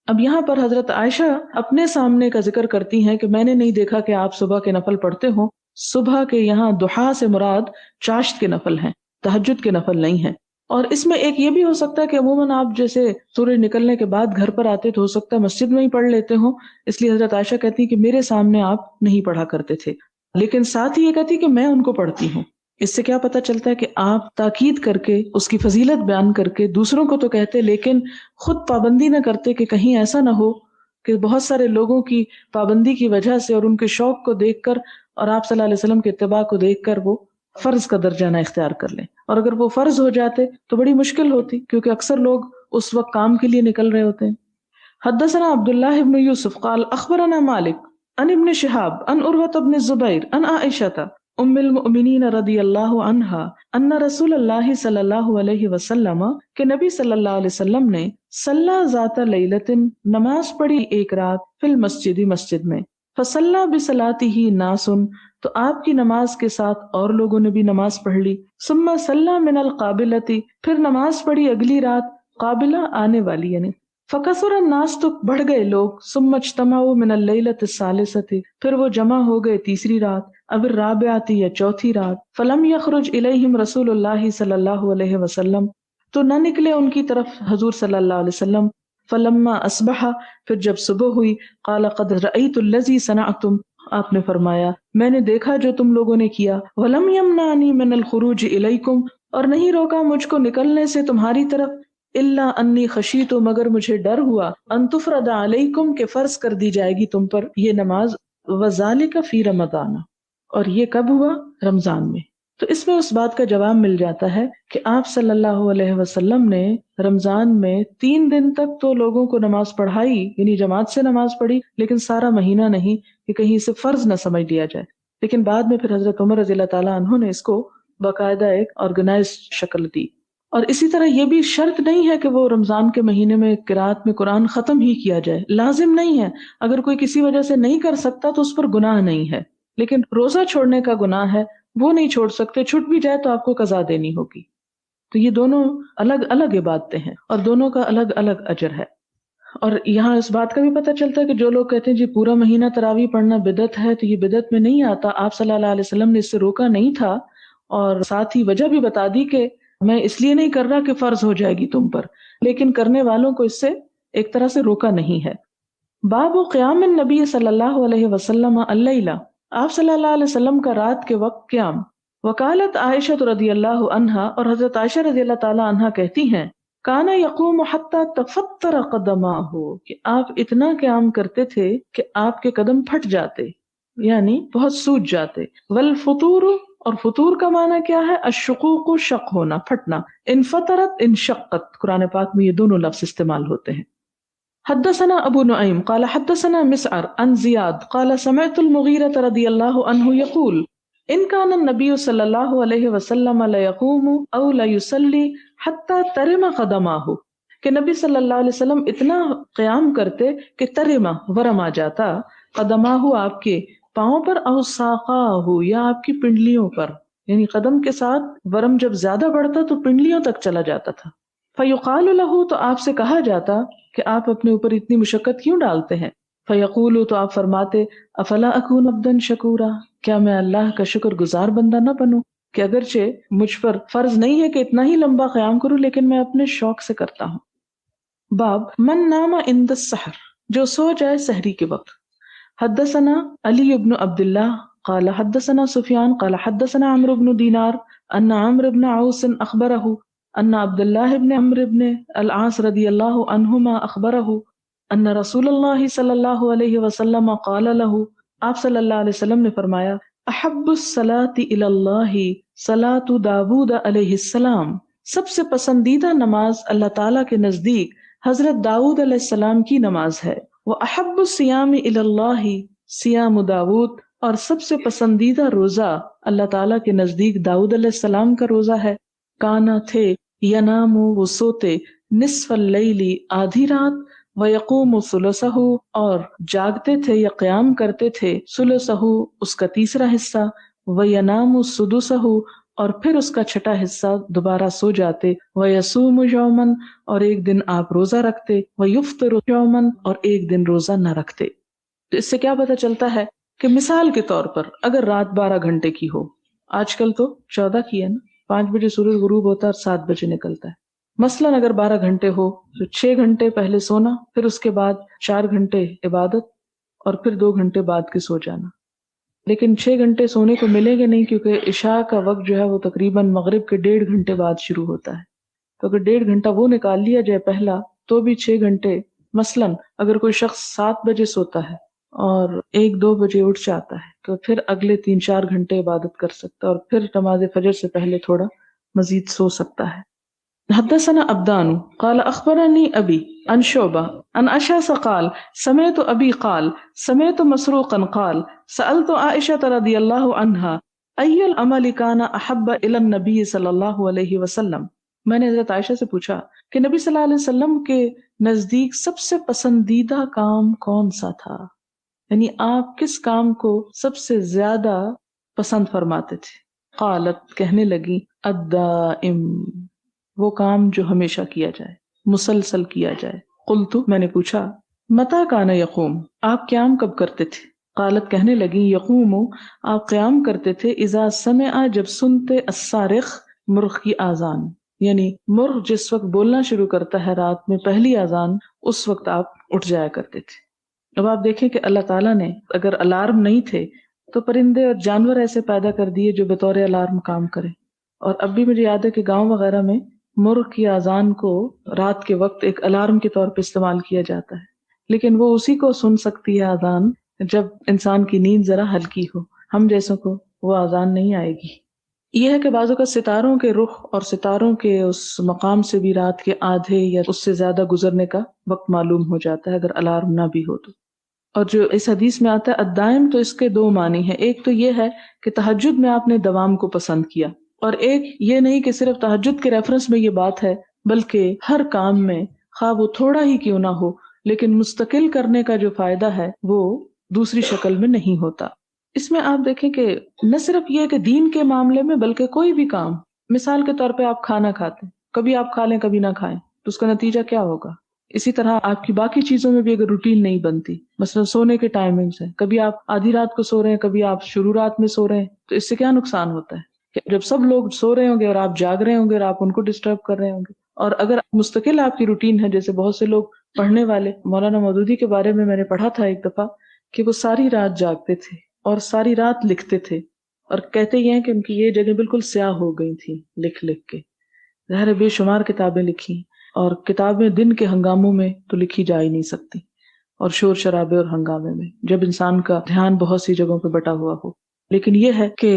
اب یہاں پر حضرت عائشہ اپنے سامنے کا ذکر کرتی ہیں کہ میں نے نہیں دیکھا کہ آپ صبح کے نفل پڑھتے ہوں۔ صبح کے یہاں ضحیٰ سے مراد چاشت کے نفل ہیں، تہجد کے نفل نہیں ہیں۔ اور اس میں ایک یہ بھی ہو سکتا ہے کہ عموماً آپ جیسے سورج نکلنے کے بعد گھر پر آتے تو ہو سکتا ہے مسجد میں ہی پڑھ لیتے ہوں، اس لیے حضرت عائشہ کہتی ہیں کہ میرے سامنے آپ نہیں پڑھا کرتے تھے، لیکن ساتھ ہی یہ کہتی کہ میں ان کو پڑھتی ہوں۔ اس سے کیا پتہ چلتا ہے کہ آپ تاکید کر کے اس کی فضیلت بیان کر کے دوسروں کو تو کہتے لیکن خود پابندی نہ کرتے کہ کہیں ایسا نہ ہو کہ بہت سارے لوگوں کی پابندی کی وجہ سے اور ان کے شوق کو دیکھ کر اور آپ صلی اللہ علیہ وسلم کے اتباع کو دیکھ کر وہ فرض کا درجہ نہ اختیار کر لیں، اور اگر وہ فرض ہو جاتے تو بڑی مشکل ہوتی، کیونکہ اکثر لوگ اس وقت کام کے لیے نکل رہے ہوتے ہیں۔ حدثنا عبداللہ بن یوسف قال اخبرنا مالک عن ابن شہاب عن عروۃ بن الزبیر عن عائشۃ ام المؤمنین رضی اللہ عنہا ان رسول اللہ صلی اللہ علیہ وسلم کہ نبی صلی اللہ علیہ وسلم نے صلی ذات لیلۃ نماز پڑھی ایک رات فی المسجد مسجد میں، فصلی بصلاتہ ناس تو آپ کی نماز کے ساتھ اور لوگوں نے بھی نماز پڑھ لی، ثم صلی من القابلۃ پھر نماز پڑھی اگلی رات، قابلہ آنے والی یعنی، فکثر الناس تو بڑھ گئے لوگ، ثم اجتمعوا من اللیلۃ الثالثۃ پھر وہ جمع ہو گئے تیسری رات، اب الرابعۃ یا چوتھی رات، فلم یخرج الیہم رسول اللہ صلی اللہ علیہ وسلم تو نہ نکلے ان کی طرف حضور صلی اللہ علیہ وسلم، فلما اصبح پھر جب صبح ہوئی، قال قد رأیت الذی صنعتم آپ نے فرمایا میں نے دیکھا جو تم لوگوں نے کیا، ولم یمنعنی من الخروج الیکم اور نہیں روکا مجھ کو نکلنے سے تمہاری طرف، الا انی خشیت مگر مجھے ڈر ہوا، ان تفرض علیکم کہ فرض کر دی جائے گی تم پر یہ نماز، وذالک فی رمضان اور یہ کب ہوا؟ رمضان میں۔ تو اس میں اس بات کا جواب مل جاتا ہے کہ آپ صلی اللہ علیہ وسلم نے رمضان میں 3 دن تک تو لوگوں کو نماز پڑھائی، یعنی جماعت سے نماز پڑھی، لیکن سارا مہینہ نہیں کہ کہیں اسے فرض نہ سمجھ لیا جائے۔ لیکن بعد میں پھر حضرت عمر رضی اللہ تعالیٰ عنہ نے اس کو باقاعدہ ایک آرگنائز شکل دی۔ اور اسی طرح یہ بھی شرط نہیں ہے کہ وہ رمضان کے مہینے میں قرات میں قرآن ختم ہی کیا جائے، لازم نہیں ہے، اگر کوئی کسی وجہ سے نہیں کر سکتا تو اس پر گناہ نہیں ہے، لیکن روزہ چھوڑنے کا گناہ ہے، وہ نہیں چھوڑ سکتے، چھٹ بھی جائے تو آپ کو قضا دینی ہوگی۔ تو یہ دونوں الگ الگ عبادتیں ہیں اور دونوں کا الگ الگ اجر ہے۔ اور یہاں اس بات کا بھی پتہ چلتا ہے کہ جو لوگ کہتے ہیں جی پورا مہینہ تراویح پڑھنا بدعت ہے، تو یہ بدعت میں نہیں آتا، آپ صلی اللہ علیہ وسلم نے اس سے روکا نہیں تھا، اور ساتھ ہی وجہ بھی بتا دی کہ میں اس لیے نہیں کر رہا کہ فرض ہو جائے گی تم پر، لیکن کرنے والوں کو اس سے ایک طرح سے روکا نہیں ہے۔ باب قیام النبی صلی اللہ علیہ وسلم اللیلہ آپ صلی اللہ علیہ وسلم کا رات کے وقت قیام۔ وکالت عائشہ رضی اللہ عنہا اور حضرت عائشہ رضی اللہ تعالی عنہا کہتی ہیں کانا یقوم حتی تفطر قدماہ کہ آپ اتنا قیام کرتے تھے کہ آپ کے قدم پھٹ جاتے، یعنی بہت سوج جاتے۔ والفطور اور فطور کا معنی کیا ہے؟ الشقوق شق ہونا، پھٹنا، انفطرت انشقت، قرآن پاک میں یہ دونوں لفظ استعمال ہوتے ہیں۔ حدثنا ابو نعیم قال حدثنا مسعر عن زیاد قال سمعت المغیرة رضی اللہ عنہ یقول ان کان النبی صلی اللہ علیہ وسلم لیقوم او لیصلی حتی ترم قدماہ کہ نبی صلی اللہ علیہ وسلم اتنا قیام کرتے کہ ترمہ ورم آ جاتا، قدماہ آپ کے پاؤں پر، او ساقاہ یا آپ کی پنڈلیوں پر، یعنی قدم کے ساتھ ورم جب زیادہ بڑھتا تو پنڈلیوں تک چلا جاتا تھا۔ فیقال لہ تو آپ سے کہا جاتا کہ آپ اپنے اوپر اتنی مشقت کیوں ڈالتے ہیں؟ فیقول تو آپ فرماتے افلا اکون عبدا شکورا کیا میں اللہ کا شکر گزار بندہ نہ بنوں کہ اگرچہ مجھ پر فرض نہیں ہے کہ اتنا ہی لمبا قیام کروں، لیکن میں اپنے شوق سے کرتا ہوں۔ باب من نام عند السحر جو سو جائے سحری کے وقت۔ حدثنا علی بن عبد اللہ قال حدثنا سفیان قال حدثنا عمرو بن دینار ان عمرو بن عوس اخبرہ ان عبد اللہ بن عمرو بن العاص رضی اللہ عنہما اخبرہ ان رسول اللہ صلی اللہ علیہ وسلم قال له آپ صلی اللہ علیہ وسلم نے فرمایا احب الصلاة الی اللہ صلاة داود علیہ السلام سب سے پسندیدہ نماز اللہ تعالیٰ کے نزدیک حضرت داؤد علیہ السلام کی نماز ہے۔ وَأَحَبُّ الصِّيَامِ إِلَى اللَّهِ صِيَامُ داود اور سب سے پسندیدہ روزہ اللہ تعالیٰ کے نزدیک داؤد علیہ السلام کا روزہ ہے۔ کانا تھے ینام وہ سوتے نصف اللیل آدھی رات وَيَقُومُ ثُلُثَهُ اور جاگتے تھے یا قیام کرتے تھے ثُلُثَهُ اس کا تیسرا حصہ وَيَنَامُ سُدُسَهُ اور پھر اس کا چھٹا حصہ دوبارہ سو جاتے وَيَصُومُ يَوْمًا اور ایک دن آپ روزہ رکھتے وَيُفْطِرُ يَوْمًا اور ایک دن روزہ نہ رکھتے۔ تو اس سے کیا پتہ چلتا ہے کہ مثال کے طور پر اگر رات 12 گھنٹے کی ہو، آج کل تو 14 کی ہے نا، 5 بجے سورج غروب ہوتا ہے اور 7 بجے نکلتا ہے، مثلاً اگر 12 گھنٹے ہو تو 6 گھنٹے پہلے سونا، پھر اس کے بعد 4 گھنٹے عبادت اور پھر 2 گھنٹے بعد کے سو جانا۔ لیکن 6 گھنٹے سونے کو ملیں گے نہیں، کیونکہ عشاء کا وقت جو ہے وہ تقریباً مغرب کے 1.5 گھنٹے بعد شروع ہوتا ہے، تو اگر 1.5 گھنٹہ وہ نکال لیا جائے پہلا تو بھی 6 گھنٹے مثلاً اگر کوئی شخص 7 بجے سوتا ہے اور 1-2 بجے اٹھ جاتا ہے تو پھر اگلے 3-4 گھنٹے عبادت کر سکتا ہے اور پھر نماز فجر سے پہلے تھوڑا مزید سو سکتا ہے۔ حدثنا عبدان قال اخبرني ابي عن شعبة عن اشعث قال سمعت ابي قال سمعت مسروقا قال سألت عائشة رضي الله عنها اي العمل كان احب الى النبي صلی اللہ علیہ وسلم، میں نے حضرت عائشہ سے پوچھا کہ نبی صلی اللہ علیہ وسلم کے نزدیک سب سے پسندیدہ کام کون سا تھا، یعنی آپ کس کام کو سب سے زیادہ پسند فرماتے تھے؟ قالت، کہنے لگی، الدائم، وہ کام جو ہمیشہ کیا جائے، مسلسل کیا جائے۔ قلت، میں نے پوچھا، متى کان یقوم، آپ قیام کب کرتے تھے؟ قالت، کہنے لگی، یقوم، آپ قیام کرتے تھے اذا سمع، جب سنتے، الصارخ، مرغ کی آذان، یعنی مرغ جس وقت بولنا شروع کرتا ہے رات میں پہلی آذان، اس وقت آپ اٹھ جایا کرتے تھے۔ اب آپ دیکھیں کہ اللہ تعالیٰ نے اگر الارم نہیں تھے تو پرندے اور جانور ایسے پیدا کر دیے جو بطور الارم کام کریں، اور اب بھی مجھے یاد ہے کہ گاؤں وغیرہ میں مرغ کی آذان کو رات کے وقت ایک الارم کے طور پہ استعمال کیا جاتا ہے، لیکن وہ اسی کو سن سکتی ہے آذان جب انسان کی نیند ذرا ہلکی ہو، ہم جیسوں کو وہ آذان نہیں آئے گی۔ یہ ہے کہ بعض اوقات ستاروں کے رخ اور ستاروں کے اس مقام سے بھی رات کے آدھے یا اس سے زیادہ گزرنے کا وقت معلوم ہو جاتا ہے اگر الارم نہ بھی ہو تو۔ اور جو اس حدیث میں آتا ہے الدائم، تو اس کے 2 معنی ہیں، ایک تو یہ ہے کہ تہجد میں آپ نے دوام کو پسند کیا، اور ایک یہ نہیں کہ صرف تہجد کے ریفرنس میں یہ بات ہے، بلکہ ہر کام میں خواہ وہ تھوڑا ہی کیوں نہ ہو لیکن مستقل کرنے کا جو فائدہ ہے وہ دوسری شکل میں نہیں ہوتا۔ اس میں آپ دیکھیں کہ نہ صرف یہ کہ دین کے معاملے میں بلکہ کوئی بھی کام، مثال کے طور پہ آپ کھانا کھاتے ہیں، کبھی آپ کھا لیں کبھی نہ کھائیں تو اس کا نتیجہ کیا ہوگا؟ اسی طرح آپ کی باقی چیزوں میں بھی اگر روٹین نہیں بنتی، مثلا سونے کے ٹائمنگز ہیں، کبھی آپ آدھی رات کو سو رہے ہیں کبھی آپ شروع رات میں سو رہے ہیں، تو اس سے کیا نقصان ہوتا ہے کہ جب سب لوگ سو رہے ہوں گے اور آپ جاگ رہے ہوں گے اور آپ ان کو ڈسٹرب کر رہے ہوں گے۔ اور اگر مستقل آپ کی روٹین ہے، جیسے بہت سے لوگ پڑھنے والے، مولانا مودودی کے بارے میں نے پڑھا تھا ایک دفعہ کہ وہ ساری رات جاگتے تھے اور ساری رات لکھتے تھے، اور کہتے یہ ہیں کہ ان کی یہ جگہ بالکل سیاہ ہو گئی تھی لکھ لکھ کے۔ ظاہر بے شمار کتابیں لکھی، اور کتابیں دن کے ہنگاموں میں تو لکھی جا ہی نہیں سکتی، اور شور شرابے اور ہنگامے میں جب انسان کا دھیان بہت سی جگہوں پہ بٹا ہوا ہو۔ لیکن یہ ہے کہ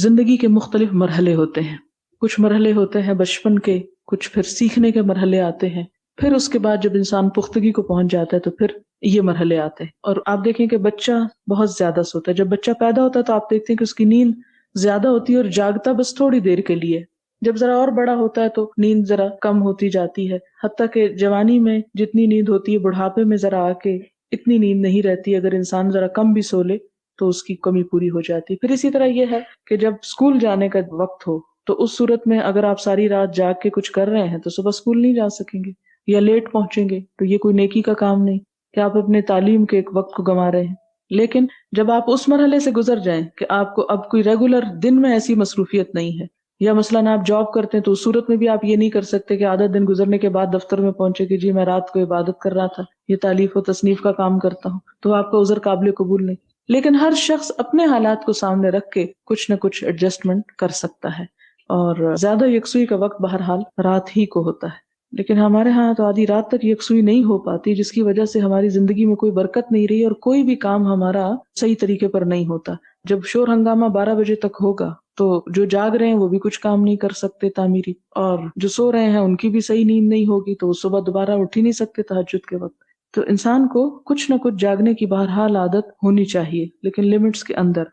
زندگی کے مختلف مرحلے ہوتے ہیں، کچھ مرحلے ہوتے ہیں بچپن کے، کچھ پھر سیکھنے کے مرحلے آتے ہیں، پھر اس کے بعد جب انسان پختگی کو پہنچ جاتا ہے تو پھر یہ مرحلے آتے ہیں۔ اور آپ دیکھیں کہ بچہ بہت زیادہ سوتا ہے، جب بچہ پیدا ہوتا ہے تو آپ دیکھتے ہیں کہ اس کی نیند زیادہ ہوتی ہے اور جاگتا بس تھوڑی دیر کے لیے، جب ذرا اور بڑا ہوتا ہے تو نیند ذرا کم ہوتی جاتی ہے، حتیٰ کہ جوانی میں جتنی نیند ہوتی ہے بڑھاپے میں ذرا آ کے اتنی نیند نہیں رہتی، اگر انسان ذرا کم بھی سو لے تو اس کی کمی پوری ہو جاتی۔ پھر اسی طرح یہ ہے کہ جب اسکول جانے کا وقت ہو تو اس صورت میں اگر آپ ساری رات جاگ کے کچھ کر رہے ہیں تو صبح اسکول نہیں جا سکیں گے یا لیٹ پہنچیں گے، تو یہ کوئی نیکی کا کام نہیں کہ آپ اپنے تعلیم کے ایک وقت کو گنوا رہے ہیں۔ لیکن جب آپ اس مرحلے سے گزر جائیں کہ آپ کو اب کوئی ریگولر دن میں ایسی مصروفیت نہیں ہے، یا مثلاً آپ جاب کرتے ہیں تو اس صورت میں بھی آپ یہ نہیں کر سکتے کہ آدھا دن گزرنے کے بعد دفتر میں پہنچے کہ جی میں رات کو عبادت کر رہا تھا، یہ تالیف و تصنیف کا کام کرتا ہوں، تو آپ کا عذر قابل قبول نہیں۔ لیکن ہر شخص اپنے حالات کو سامنے رکھ کے کچھ نہ کچھ ایڈجسٹمنٹ کر سکتا ہے، اور زیادہ یکسوئی کا وقت بہرحال رات ہی کو ہوتا ہے۔ لیکن ہمارے ہاں تو آدھی رات تک یکسوئی نہیں ہو پاتی، جس کی وجہ سے ہماری زندگی میں کوئی برکت نہیں رہی اور کوئی بھی کام ہمارا صحیح طریقے پر نہیں ہوتا۔ جب شور ہنگامہ 12 بجے تک ہوگا تو جو جاگ رہے ہیں وہ بھی کچھ کام نہیں کر سکتے تعمیری، اور جو سو رہے ہیں ان کی بھی صحیح نیند نہیں ہوگی تو وہ صبح دوبارہ اٹھ ہی نہیں سکتے تہجد کے وقت۔ تو انسان کو کچھ نہ کچھ جاگنے کی بہرحال عادت ہونی چاہیے، لیکن لمٹس کے اندر۔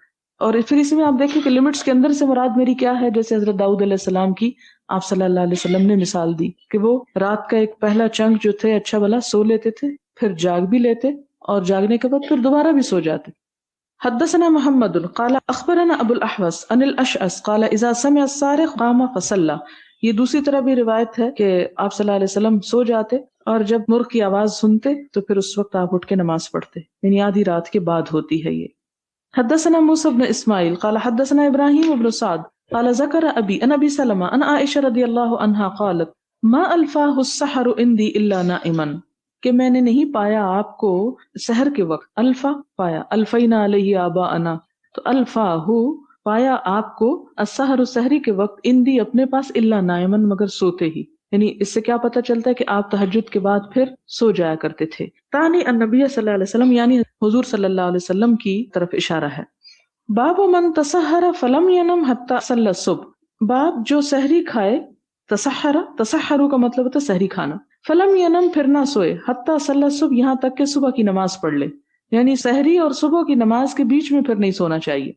اور پھر اس میں آپ دیکھیں کہ لمٹس کے اندر سے مراد میری کیا ہے، جیسے حضرت داؤد علیہ السلام کی آپ صلی اللہ علیہ وسلم نے مثال دی کہ وہ رات کا ایک پہلا چنک جو تھے اچھا بھلا سو لیتے تھے، پھر جاگ بھی لیتے اور جاگنے کے بعد پھر دوبارہ بھی سو جاتے۔ حدثنا محمد قال اخبرنا ابو الاحوص عن الاشعث قال اذا سمع الصارخ قام فصلى۔ یہ دوسری طرح بھی روایت ہے کہ آپ صلی اللہ علیہ وسلم سو جاتے اور جب مرغ کی آواز سنتے تو پھر اس وقت آپ اٹھ کے نماز پڑھتے، یعنی آدھی رات کے بعد ہوتی ہے یہ۔ حدثنا موسى بن اسماعیل قال حدثنا ابراہیم بن سعد قال ذكر ابي عن ابي سلمة عن عائشة رضی اللہ عنہا قالت ما الفاه السحر عندي الا نائما، کہ میں نے نہیں پایا آپ کو سحر کے وقت، الفا پایا، الفینا علیہ آباءنا، تو الفاہ پایا آپ کو، السحر سحری کے وقت، اندی اپنے پاس، الا نائمن مگر سوتے ہی، یعنی اس سے کیا پتہ چلتا ہے کہ آپ تہجد کے بعد پھر سو جایا کرتے تھے. تانی النبی صلی اللہ علیہ وسلم یعنی حضور صلی اللہ علیہ وسلم کی طرف اشارہ ہے. باب من تسحر فلم ینم حتی صلی الصبح. باب جو سحری کھائے، تسحرو کا مطلب ہوتا ہے سحری کھانا، فلم ینم پھر نہ سوئے، حتی صلی الصبح یہاں تک کہ صبح کی نماز پڑھ لے، یعنی سحری اور صبح کی نماز کے بیچ میں پھر نہیں سونا چاہیے.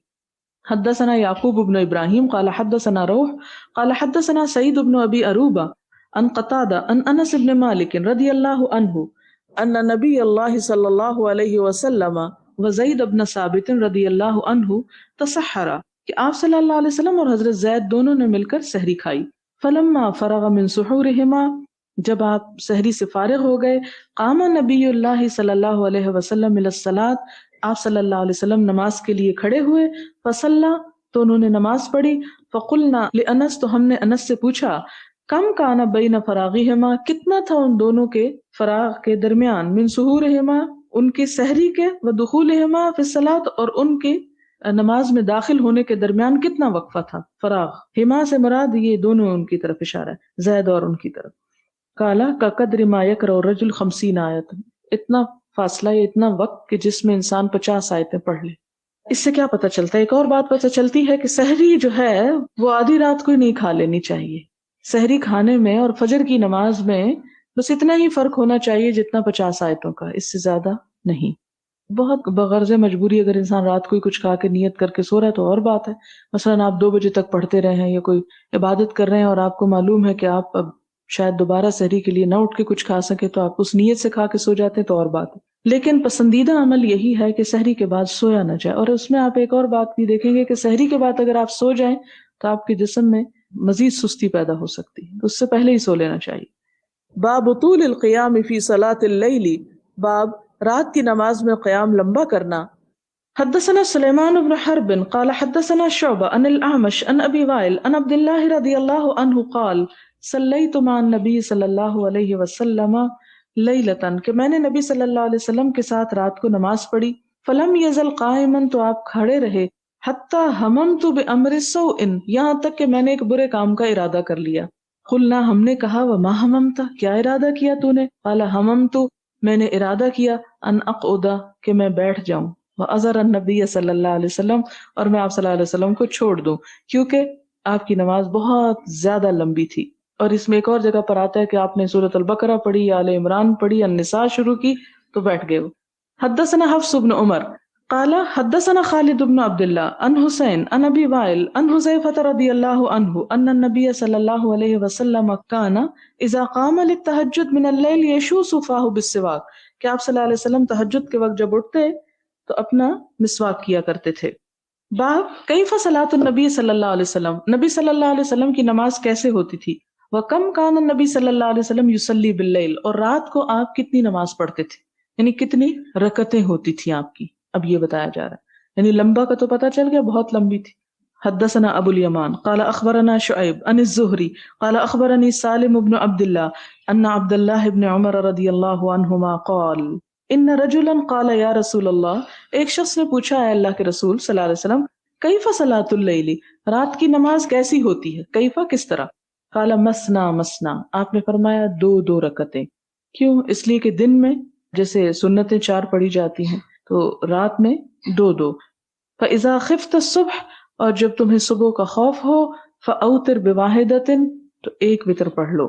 حدثنا یعقوب بن ابراہیم قال حدثنا روح قال حدثنا سعید بن ابی اروبہ عن قتادہ عن انس بن مالک رضی اللہ عنہ ان نبی اللہ صلی اللہ علیہ وسلم وزید بن ثابت رضی اللہ عنہ تسحرا، کہ آپ صلی اللہ علیہ وسلم اور حضرت زید دونوں نے مل کر سحری کھائی. فلما فرغ من سحورہما، جب آپ سحری سے فارغ ہو گئے، قام نبی اللہ صلی اللہ علیہ وسلم الی الصلاۃ، آپ صلی اللہ علیہ وسلم نماز کے لیے کھڑے ہوئے. فصلی، تو انہوں نے نماز پڑھی. فقلنا لانس، تو ہم نے انس سے پوچھا، کم کان بین فراغہما، کتنا تھا ان دونوں کے فراغ کے درمیان، من سحورہما ان کے سحری کے، ودخولہما فی الصلاۃ اور ان کے نماز میں داخل ہونے کے درمیان کتنا وقفہ تھا. فراغ، ہما سے مراد یہ دونوں ان کی طرف اشارہ ہے، زید اور ان کی طرف. کالا کا قدر ما یقرأ الرجل 50 آیت، اتنا فاصلہ یا اتنا وقت کہ جس میں انسان 50 آیتیں پڑھ لے. اس سے کیا پتہ چلتا ہے؟ ایک اور بات پتہ چلتی ہے کہ سحری جو ہے وہ آدھی رات کو ہی نہیں کھا لینی چاہیے. سحری کھانے میں اور فجر کی نماز میں بس اتنا ہی فرق ہونا چاہیے جتنا 50 آیتوں کا، اس سے زیادہ نہیں. بہت بغرض مجبوری اگر انسان رات کو ہی کچھ کھا کے نیت کر کے سو رہا ہے تو اور بات ہے. مثلا آپ 2 بجے تک پڑھتے رہے ہیں یا کوئی عبادت کر رہے ہیں اور آپ کو معلوم ہے کہ آپ اب شاید دوبارہ سحری کے لیے نہ اٹھ کے کچھ کھا سکے تو آپ اس نیت سے کھا کے سو جاتے ہیں تو اور بات ہے. لیکن پسندیدہ عمل یہی ہے کہ سحری کے بعد سویا نہ جائے. اور اس میں آپ ایک اور بات بھی دیکھیں گے کہ سحری کے بعد اگر آپ سو جائیں تو آپ کے جسم میں مزید سستی پیدا ہو سکتی ہے، اس سے پہلے ہی سو لینا چاہیے. باب طول القیام فی صلاۃ اللیل، باب رات کی نماز میں قیام لمبا کرنا. حدثنا سلیمان بن حرب قال حدثنا شعبہ عن الاعمش عن ابی وائل عن عبد اللہ رضی اللہ عنہ قال صلیت مع النبی صلی اللہ علیہ وسلم لیلتن، کہ میں نے نبی صلی اللہ علیہ وسلم کے ساتھ رات کو نماز پڑھی. فلم یزل قائما، تو آپ کھڑے رہے. حتی ہممت بامر سوء، یہاں تک کہ میں نے ایک برے کام کا ارادہ کر لیا. قلنا، ہم نے کہا، وما ہممت، کیا ارادہ کیا تو نے؟ قال ہممت، میں نے ارادہ کیا، ان اقعد، کہ میں بیٹھ جاؤں، وازر النبی صلی اللہ علیہ وسلم، اور میں آپ صلی اللہ علیہ وسلم کو چھوڑ دوں، کیونکہ آپ کی نماز بہت زیادہ لمبی تھی. اور اس میں ایک اور جگہ پر آتا ہے کہ آپ نے سورۃ البقرہ پڑھی، آل عمران پڑھی، النساء شروع کی تو بیٹھ گئے. حدثنا حفص بن عمر قال حدثنا خالد بن عبد الله عن حسین عن ابی وائل عن حذیفہ رضی اللہ عنہ ان النبی صلی اللہ علیہ وسلم کان اذا قام للتہجد من اللیل یشوس فاہ بالسواک، کہ آپ صلی اللہ علیہ وسلم تہجد کے وقت جب اٹھتے تو اپنا مسواک کیا کرتے تھے. باب کیف صلاۃ النبی صلی اللہ علیہ وسلم، نبی صلی اللہ علیہ وسلم کی نماز کیسے ہوتی تھی. وکم کان النبی صلی اللہ علیہ وسلم یصلی باللیل، اور رات کو آپ کتنی نماز پڑھتے تھے، یعنی کتنی رکعتیں ہوتی تھی آپ کی. اب یہ بتایا جا رہا ہے، یعنی لمبا کا تو پتہ چل گیا، بہت لمبی تھی. حدثنا ابو الیمان قال اخبرنا شعیب عن الزہری قال اخبرنی سالم بن عبد اللہ ان عبد اللہ بن عمر رضی اللہ عنہما قال ان رجلا قال یا رسول اللہ، ایک شخص نے پوچھا ہے اللہ کے رسول صلی اللہ علیہ وسلم، کیف صلاۃ اللیل، رات کی نماز کیسی ہوتی ہے، کیف کس طرح. قال مسنا مسنا، آپ نے فرمایا 2 رکعتیں. کیوں؟ اس لیے کہ دن میں جیسے سنتیں 4 پڑھی جاتی ہیں تو رات میں 2. فاذا خفت الصبح، اور جب تمہیں صبح کا خوف ہو، فاوتر بواحدۃ، تو 1 وتر پڑھ لو.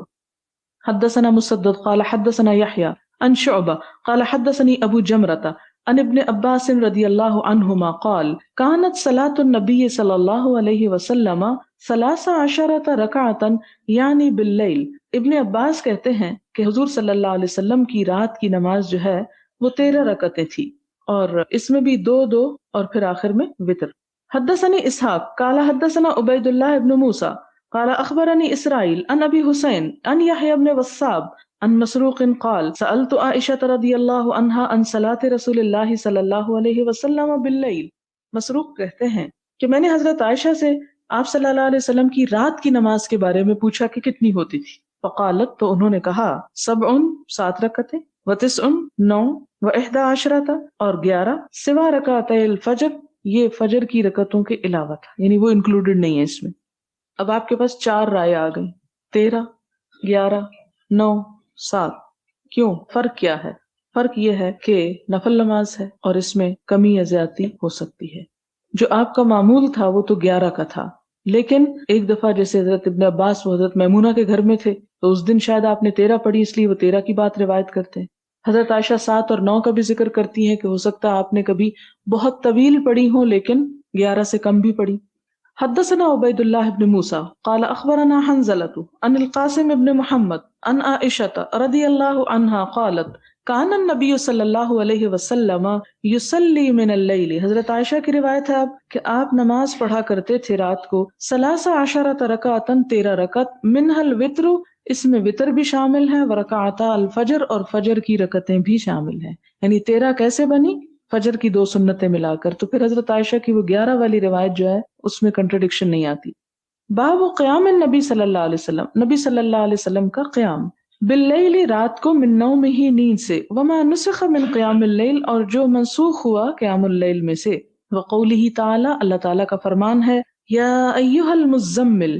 حدثنا مسدد قال حدثنا یحییٰ عن شعبہ قال حدثنی ابو جمرۃ عن ابن عباس رضی اللہ عنہما قال کانت صلاۃ النبی صلی اللہ علیہ وسلم 13 رکعۃ یعنی باللیل. ابن عباس کہتے ہیں کہ حضور صلی اللہ علیہ وسلم کی رات کی نماز جو ہے وہ 13 رکعتیں تھی، اور اس میں بھی 2 اور پھر آخر میں وتر. حدثنی اسحاق قال حدثنا عبید اللہ ابن موسیٰ قال اخبرنی اسرائیل عن ابی حسین عن یحییٰ بن وثاب عن مسروق قال سألت عائشہ رضی اللہ عنہا عن صلاة رسول اللہ صلی اللہ علیہ وسلم باللیل. مسروق کہتے ہیں کہ میں نے حضرت عائشہ سے آپ صلی اللہ علیہ وسلم کی رات کی نماز کے بارے میں پوچھا کہ کتنی ہوتی تھی. فقالت، تو انہوں نے کہا 7 رکعتیں، و9 9، و11 اور 11، سوا رکعتي الفجر، یہ فجر کی رکعتوں کے علاوہ تھا، یعنی وہ انکلوڈڈ نہیں ہے اس میں. اب آپ کے پاس 4 رائے آ گئی، 13، 11, 9, 7. کیوں؟ فرق کیا ہے؟ فرق یہ ہے کہ نفل نماز ہے اور اس میں کمی یا زیادتی ہو سکتی ہے. جو آپ کا معمول تھا وہ تو 11 کا تھا، لیکن ایک دفعہ جیسے حضرت ابن عباس و حضرت میمونہ کے گھر میں تھے تو اس دن شاید آپ نے 13 پڑھی، اس لیے وہ 13 کی بات روایت کرتے ہیں. حضرت عائشہ 7 اور 9 کا بھی ذکر کرتی ہیں کہ ہو سکتا ہے آپ نے کبھی بہت طویل پڑھی ہوں لیکن 11 سے کم بھی پڑھی. حدثنا عبید اللہ بن موسیٰ قال اخبرنا حنظلۃ عن القاسم بن محمد عن عائشہ رضی اللہ عنہا قالت کان النبی صلی اللہ علیہ وسلم یصلی من اللیل. حضرت عائشہ کی روایت ہے اب کہ آپ نماز پڑھا کرتے تھے رات کو 13 رکعتاً 13 رکعت منها الوتر، اس میں وطر بھی شامل ہے، ورکعتا الفجر اور فجر کی رکعتیں بھی شامل ہیں. یعنی 13 کیسے بنی؟ فجر کی 2 سنتیں ملا کر. تو پھر حضرت عائشہ کی وہ 11 والی روایت جو ہے اس میں کنٹرڈکشن نہیں آتی. باب قیام النبی صلی اللہ علیہ وسلم، نبی صلی اللہ علیہ وسلم کا قیام باللیل، رات کو، من نومہ ہی، نیند سے، وما نسخ من قیام اللیل، اور جو منسوخ ہوا قیام اللیل میں سے، وقولہ تعالی، اللہ تعالیٰ کا فرمان ہے، یا ایہا المزمل،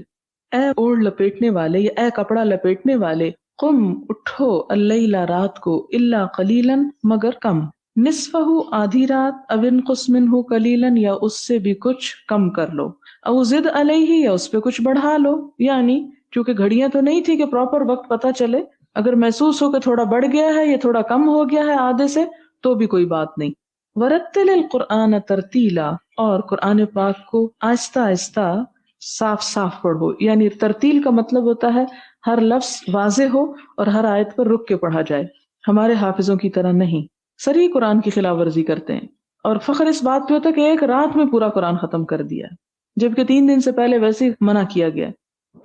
اے اوڑھ لپیٹنے والے یا اے کپڑا لپیٹنے والے، قم، اٹھو، اللیل، رات کو، الا قلیلا، مگر کم، نصفہ، آدھی رات، او انقص منہ قلیلا، یا اس سے بھی کچھ کم کر لو، او زد علیہ، یا اس پہ کچھ بڑھا لو. یعنی چونکہ گھڑیاں تو نہیں تھی کہ پراپر وقت پتہ چلے، اگر محسوس ہو کہ تھوڑا بڑھ گیا ہے یا تھوڑا کم ہو گیا ہے آدھے سے تو بھی کوئی بات نہیں. ورتل القرآن ترتیلا، اور قرآن پاک کو آہستہ آہستہ صاف صاف پڑھو. یعنی ترتیل کا مطلب ہوتا ہے ہر لفظ واضح ہو اور ہر آیت پر رک کے پڑھا جائے. ہمارے حافظوں کی طرح نہیں، صریح قرآن کی خلاف ورزی کرتے ہیں، اور فخر اس بات پہ ہوتا ہے کہ ایک رات میں پورا قرآن ختم کر دیا، جبکہ 3 دن سے پہلے ویسے منع کیا گیا.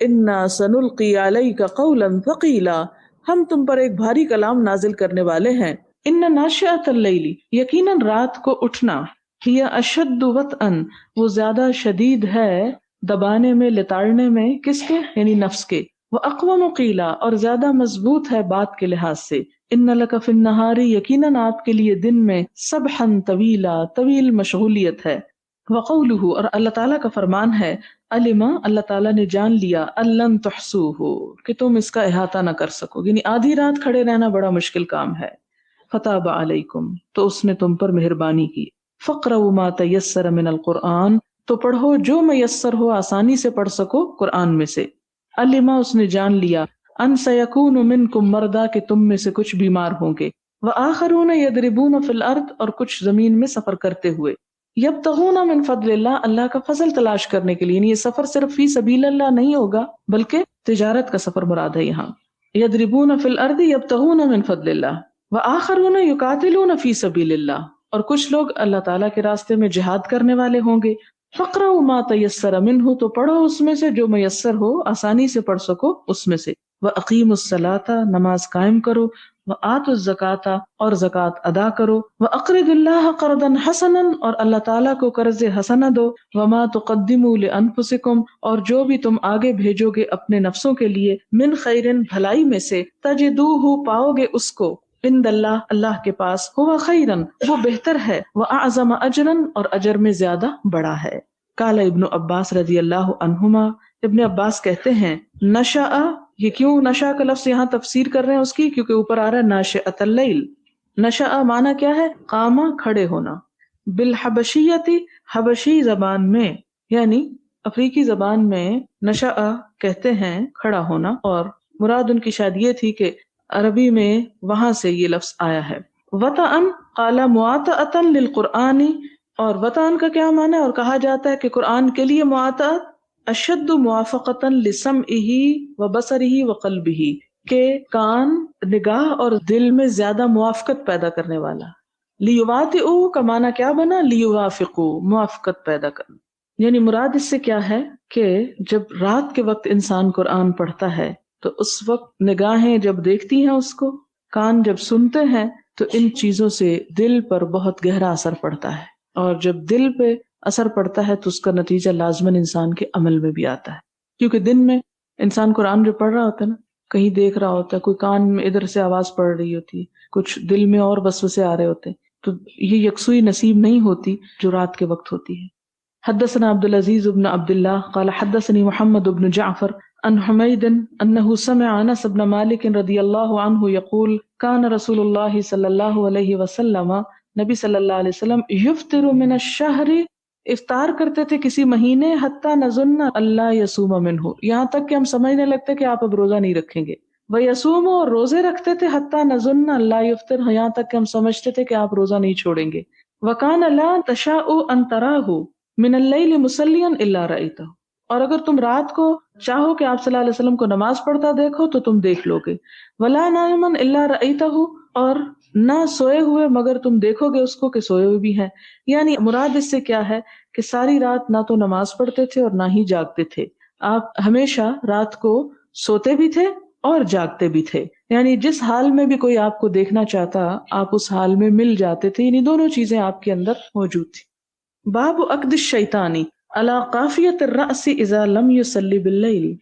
انا سنلقی علیک قولا ثقیلا، ہم تم پر ایک بھاری کلام نازل کرنے والے ہیں. ان ناشئۃ اللیل، یقیناً رات کو اٹھنا، ہی اشد وطئن، وہ زیادہ شدید ہے دبانے میں، لتاڑنے میں، کس کے؟ یعنی نفس کے. واقوم قیلا، اور زیادہ مضبوط ہے بات کے لحاظ سے. ان لک فی النہار، یقیناً آپ کے لیے دن میں، سبحا طویلا، طویل مشغولیت ہے. وقولہ، اور اللہ تعالیٰ کا فرمان ہے، علما، اللہ تعالیٰ نے جان لیا، لن تحصوہ، کہ تم اس کا احاطہ نہ کر سکو. یعنی آدھی رات کھڑے رہنا بڑا مشکل کام ہے. فتاب علیکم، تو اس نے تم پر مہربانی کی. فقرؤوا ما تیسر من القرآن، تو پڑھو جو میسر ہو، آسانی سے پڑھ سکو قرآن میں سے. علما، اس نے جان لیا، ان سیکون منکم مرضی، کہ تم میں سے کچھ بیمار ہوں گے. وآخرون یضربون فی الارض، اور کچھ زمین میں سفر کرتے ہوئے. یبتغون من فضل اللہ، اللہ کا فضل تلاش کرنے کے لیے. یعنی یہ سفر صرف فی سبیل اللہ نہیں ہوگا بلکہ تجارت کا سفر مراد ہے یہاں. یضربون فی الارض یبتغون من فضل اللہ، وآخرون یقاتلون فی سبیل اللہ، اور کچھ لوگ اللہ تعالیٰ کے راستے میں جہاد کرنے والے ہوں گے. فقرؤوا ما تیسر منہ، تو پڑھو اس میں سے جو میسر ہو، آسانی سے پڑھ سکو اس میں سے. وَأَقِيمُوا الصَّلَاةَ، نماز قائم کرو. وَآتُوا الزَّكَاةَ، اور زکوٰۃ ادا کرو. وَأَقْرِضُوا اللَّهَ قَرْضًا حَسَنًا، اور اللہ تعالیٰ کو قرض حسنہ دو. وَمَا تُقَدِّمُوا لِأَنفُسِكُمْ، اور جو بھی تم آگے بھیجو گے اپنے نفسوں کے لیے، من خیرن، بھلائی میں سے، تجدوہ، پاؤ گے اس کو، عند اللہ، اللہ کے پاس، ہوا خیرن، وہ بہتر ہے، وَأَعْظَمَ أَجْرًا، اور اجر میں زیادہ بڑا ہے. قال ابن عباس رضی اللہ عنہما، ابن عباس کہتے ہیں، نشأ، یہ کیوں نشأ کا لفظ یہاں تفسیر کر رہے ہیں اس کی؟ کیونکہ اوپر آ رہا ہے ناشئۃ اللیل. نشأ معنی کیا ہے؟ قامہ، کھڑے ہونا. بالحبشیتی، حبشی زبان میں، یعنی افریقی زبان میں نشأ کہتے ہیں کھڑا ہونا، اور مراد ان کی شاید یہ تھی کہ عربی میں وہاں سے یہ لفظ آیا ہے. وطئن، قال مواطأۃ للقرآن، اور وطئن کا کیا معنی ہے؟ اور کہا جاتا ہے کہ قرآن کے لیے مواطأت اشد موافقۃ لسمعہ وبصرہ وقلبہ، کہ کان، نگاہ اور دل میں زیادہ موافقت پیدا کرنے والا. لیواطئوا کا معنی کیا بنا؟ لیوافقوا، موافقت پیدا کرنا. یعنی مراد اس سے کیا ہے کہ جب رات کے وقت انسان قرآن پڑھتا ہے تو اس وقت نگاہیں جب دیکھتی ہیں اس کو، کان جب سنتے ہیں، تو ان چیزوں سے دل پر بہت گہرا اثر پڑتا ہے. اور جب دل پہ اثر پڑتا ہے تو اس کا نتیجہ لازماً انسان کے عمل میں بھی آتا ہے. کیونکہ دن میں انسان قرآن جو پڑھ رہا ہوتا ہے نا، کہیں دیکھ رہا ہوتا ہے، کوئی کان میں ادھر سے آواز پڑ رہی ہوتی ہے، کچھ دل میں اور وسوسے آ رہے ہوتے ہیں، تو یہ یکسوئی نصیب نہیں ہوتی جو رات کے وقت ہوتی ہے. حدثنا عبد العزیز بن عبد اللہ قال حدثني محمد بن جعفر عن حميد أنه سمع أنس بن مالك رضي الله عنه يقول كان رسول الله صلى الله عليه وسلم نبی صلی اللہ علیہ وسلم یفطر من الشہر افطار کرتے تھے کسی مہینے حتی نظن اللہ یصوم منہ یہاں تک کہ ہم سمجھنے لگتے کہ آپ اب روزہ نہیں رکھیں گے، ویصوم اور روزے رکھتے تھے حتی نظن اللہ یفطر یہاں تک کہ ہم سمجھتے تھے کہ آپ روزہ نہیں چھوڑیں گے، وکان لا تشاء ان تراہ من اللیل مصلیا الا رأیتہ اور اگر تم رات کو چاہو کہ آپ صلی اللہ علیہ وسلم کو نماز پڑھتا دیکھو تو تم دیکھ لو گے، ولا نائما الا رأیتہ اور نہ سوئے ہوئے مگر تم دیکھو گے اس کو کہ سوئے ہوئے بھی ہیں، یعنی مراد اس سے کیا ہے کہ ساری رات نہ تو نماز پڑھتے تھے اور نہ ہی جاگتے تھے، آپ ہمیشہ رات کو سوتے بھی تھے اور جاگتے بھی تھے، یعنی جس حال میں بھی کوئی آپ کو دیکھنا چاہتا آپ اس حال میں مل جاتے تھے، یعنی دونوں چیزیں آپ کے اندر موجود تھی۔ باب عقد الشیطانی علی قافیۃ الرأس اذا لم یصلی باللیل،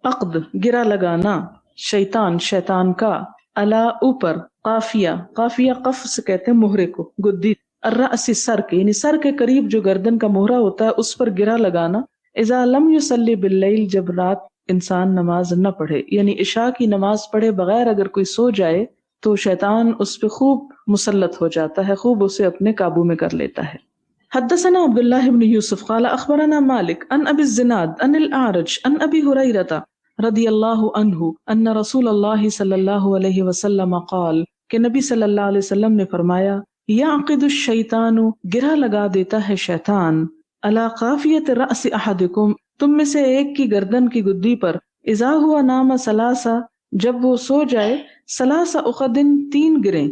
عقد گرا لگانا شیطان کا علی اوپر، قافیہ قافیہ قف سے کہتے ہیں مہرے کو، گدی، الرأس سر کے یعنی سر کے قریب جو گردن کا مہرہ ہوتا ہے اس پر گرا لگانا، اذا لم یصلی باللیل جب رات انسان نماز نہ پڑھے، یعنی عشاء کی نماز پڑھے بغیر اگر کوئی سو جائے تو شیطان اس پہ خوب مسلط ہو جاتا ہے، خوب اسے اپنے قابو میں کر لیتا ہے۔ حدثنا عبد الله بن يوسف قال اخبرنا مالك عن ابي الزناد عن الاعرج عن ابي هريره رضی اللہ عنہ ان رسول اللہ صلی اللہ علیہ وسلم قال کہ نبی صلی اللہ علیہ وسلم نے فرمایا یعقد الشیطان گرہ لگا دیتا ہے شیطان علی قافیۃ رأس احدکم تم میں سے ایک کی گردن کی گدی پر، اذا ہوا نام ثلاثہ جب وہ سو جائے، ثلاث عقد تین گریں،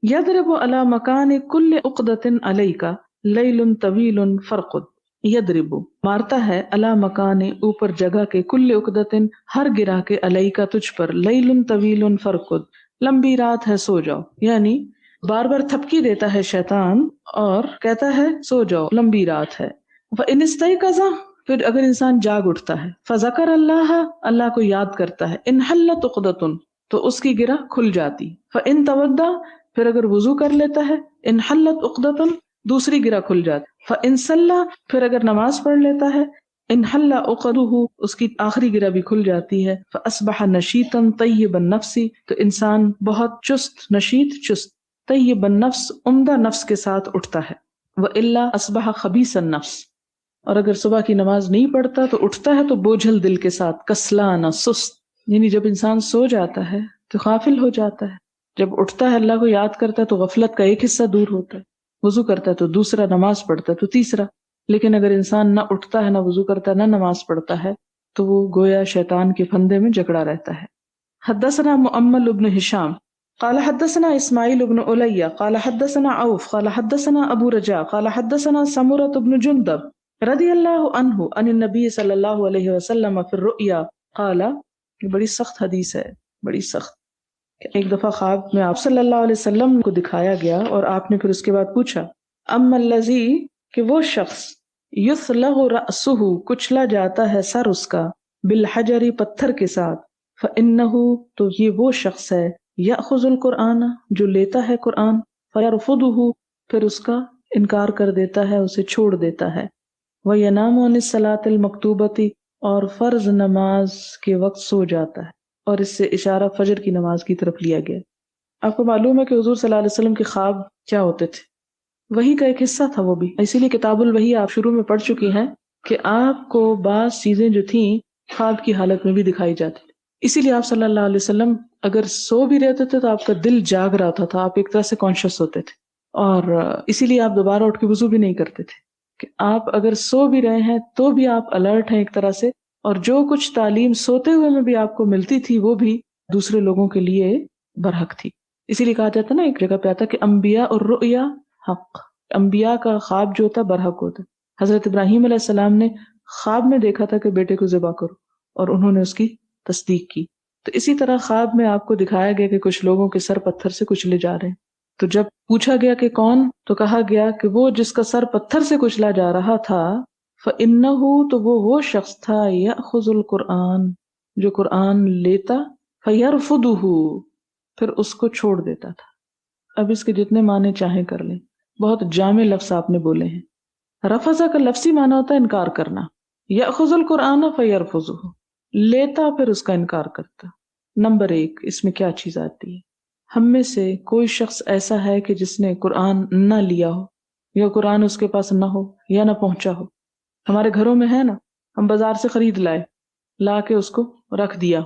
یضرب علی مکان کل عقدۃ علیک لیل طویل فرقد، یضرب مارتا ہے علی مکان اوپر جگہ کے، کل عقدۃ ہر گرہ کے، علیکا تجھ پر، لیل طویل فرقد لمبی رات ہے سو جاؤ، یعنی بار بار تھپکی دیتا ہے شیطان اور کہتا ہے سو جاؤ لمبی رات ہے۔ فإن استيقظ پھر اگر انسان جاگ اٹھتا ہے، فذکر اللہ اللہ کو یاد کرتا ہے، انحلت عقدۃ تو اس کی گرہ کھل جاتی، فإن توضأ پھر اگر وضو کر لیتا ہے، انحلت عقدۃ دوسری گرہ کھل جاتی، فإن صلى پھر اگر نماز پڑھ لیتا ہے، انحل عقدہ اس کی آخری گرہ بھی کھل جاتی ہے، فأصبح نشیطا طیب النفس تو انسان بہت چست، نشیط چست، طیب النفس عمدہ نفس کے ساتھ اٹھتا ہے، وإلا اصبح خبیث النفس اور اگر صبح کی نماز نہیں پڑھتا تو اٹھتا ہے تو بوجھل دل کے ساتھ، کسلان سست، یعنی جب انسان سو جاتا ہے تو غافل ہو جاتا ہے، جب اٹھتا ہے اللہ کو یاد کرتا ہے تو غفلت کا ایک حصہ دور ہوتا ہے، وضو کرتا ہے تو دوسرا، نماز پڑھتا ہے تو تیسرا، لیکن اگر انسان نہ اٹھتا ہے، نہ وضو کرتا ہے، نہ نماز پڑھتا ہے تو وہ گویا شیطان کے پھندے میں جکڑا رہتا ہے۔ حدثنا مؤمل بن ہشام قال حدثنا اسماعیل بن علیہ قال حدثنا عوف قال حدثنا ابو رجاء قال حدثنا سمرة بن جندب رضی اللہ عنہ عن النبی صلی اللہ علیہ وسلم فی الرؤیا قال، یہ بڑی سخت حدیث ہے، بڑی سخت۔ ایک دفعہ خواب میں آپ صلی اللہ علیہ وسلم کو دکھایا گیا اور آپ نے پھر اس کے بعد پوچھا، اما الذی کہ وہ شخص یثلغ رأسہ کچلا جاتا ہے سر اس کا، بالحجر پتھر کے ساتھ، فإنہ تو یہ وہ شخص ہے، یأخذ القرآن جو لیتا ہے قرآن، فیرفضہ پھر اس کا انکار کر دیتا ہے، اسے چھوڑ دیتا ہے، وینام عن الصلاۃ المکتوبۃ اور فرض نماز کے وقت سو جاتا ہے، اور اس سے اشارہ فجر کی نماز کی طرف لیا گیا۔ آپ کو معلوم ہے کہ حضور صلی اللہ علیہ وسلم کے خواب کیا ہوتے تھے، وحی کا ایک حصہ تھا وہ بھی، اسی لیے کتاب الوحی آپ شروع میں پڑھ چکی ہیں کہ آپ کو بعض چیزیں جو تھیں خواب کی حالت میں بھی دکھائی جاتی، اسی لیے آپ صلی اللہ علیہ وسلم اگر سو بھی رہتے تھے تو آپ کا دل جاگ رہا تھا، آپ ایک طرح سے کانشیس ہوتے تھے، اور اسی لیے آپ دوبارہ اٹھ کے وضو بھی نہیں کرتے تھے، کہ آپ اگر سو بھی رہے ہیں تو بھی آپ الرٹ ہیں ایک طرح سے، اور جو کچھ تعلیم سوتے ہوئے میں بھی آپ کو ملتی تھی وہ بھی دوسرے لوگوں کے لیے برحق تھی۔ اسی لیے کہا جاتا ہے نا، ایک جگہ پہ آتا کہ انبیاء اور رؤیا حق، انبیاء کا خواب جو ہوتا برحق ہوتا۔ حضرت ابراہیم علیہ السلام نے خواب میں دیکھا تھا کہ بیٹے کو ذبح کرو، اور انہوں نے اس کی تصدیق کی، تو اسی طرح خواب میں آپ کو دکھایا گیا کہ کچھ لوگوں کے سر پتھر سے کچلے جا رہے ہیں، تو جب پوچھا گیا کہ کون، تو کہا گیا کہ وہ جس کا سر پتھر سے کچلا جا رہا تھا، فَإِنَّهُ تو وہ شخص تھا، يَأْخُذُ الْقُرْآنَ جو قرآن لیتا، فَيَرْفُضُهُ پھر اس کو چھوڑ دیتا تھا۔ اب اس کے جتنے معنی چاہیں کر لیں، بہت جامع لفظ آپ نے بولے ہیں۔ رفض کا لفظی معنی ہوتا ہے انکار کرنا، يَأْخُذُ الْقُرْآنَ فَيَرْفُضُهُ لیتا پھر اس کا انکار کرتا۔ نمبر 1 اس میں کیا چیز آتی ہے؟ ہم میں سے کوئی شخص ایسا ہے کہ جس نے قرآن نہ لیا ہو یا قرآن اس کے پاس نہ ہو یا نہ پہنچا ہو؟ ہمارے گھروں میں ہے نا، ہم بازار سے خرید لائے، لا کے اس کو رکھ دیا،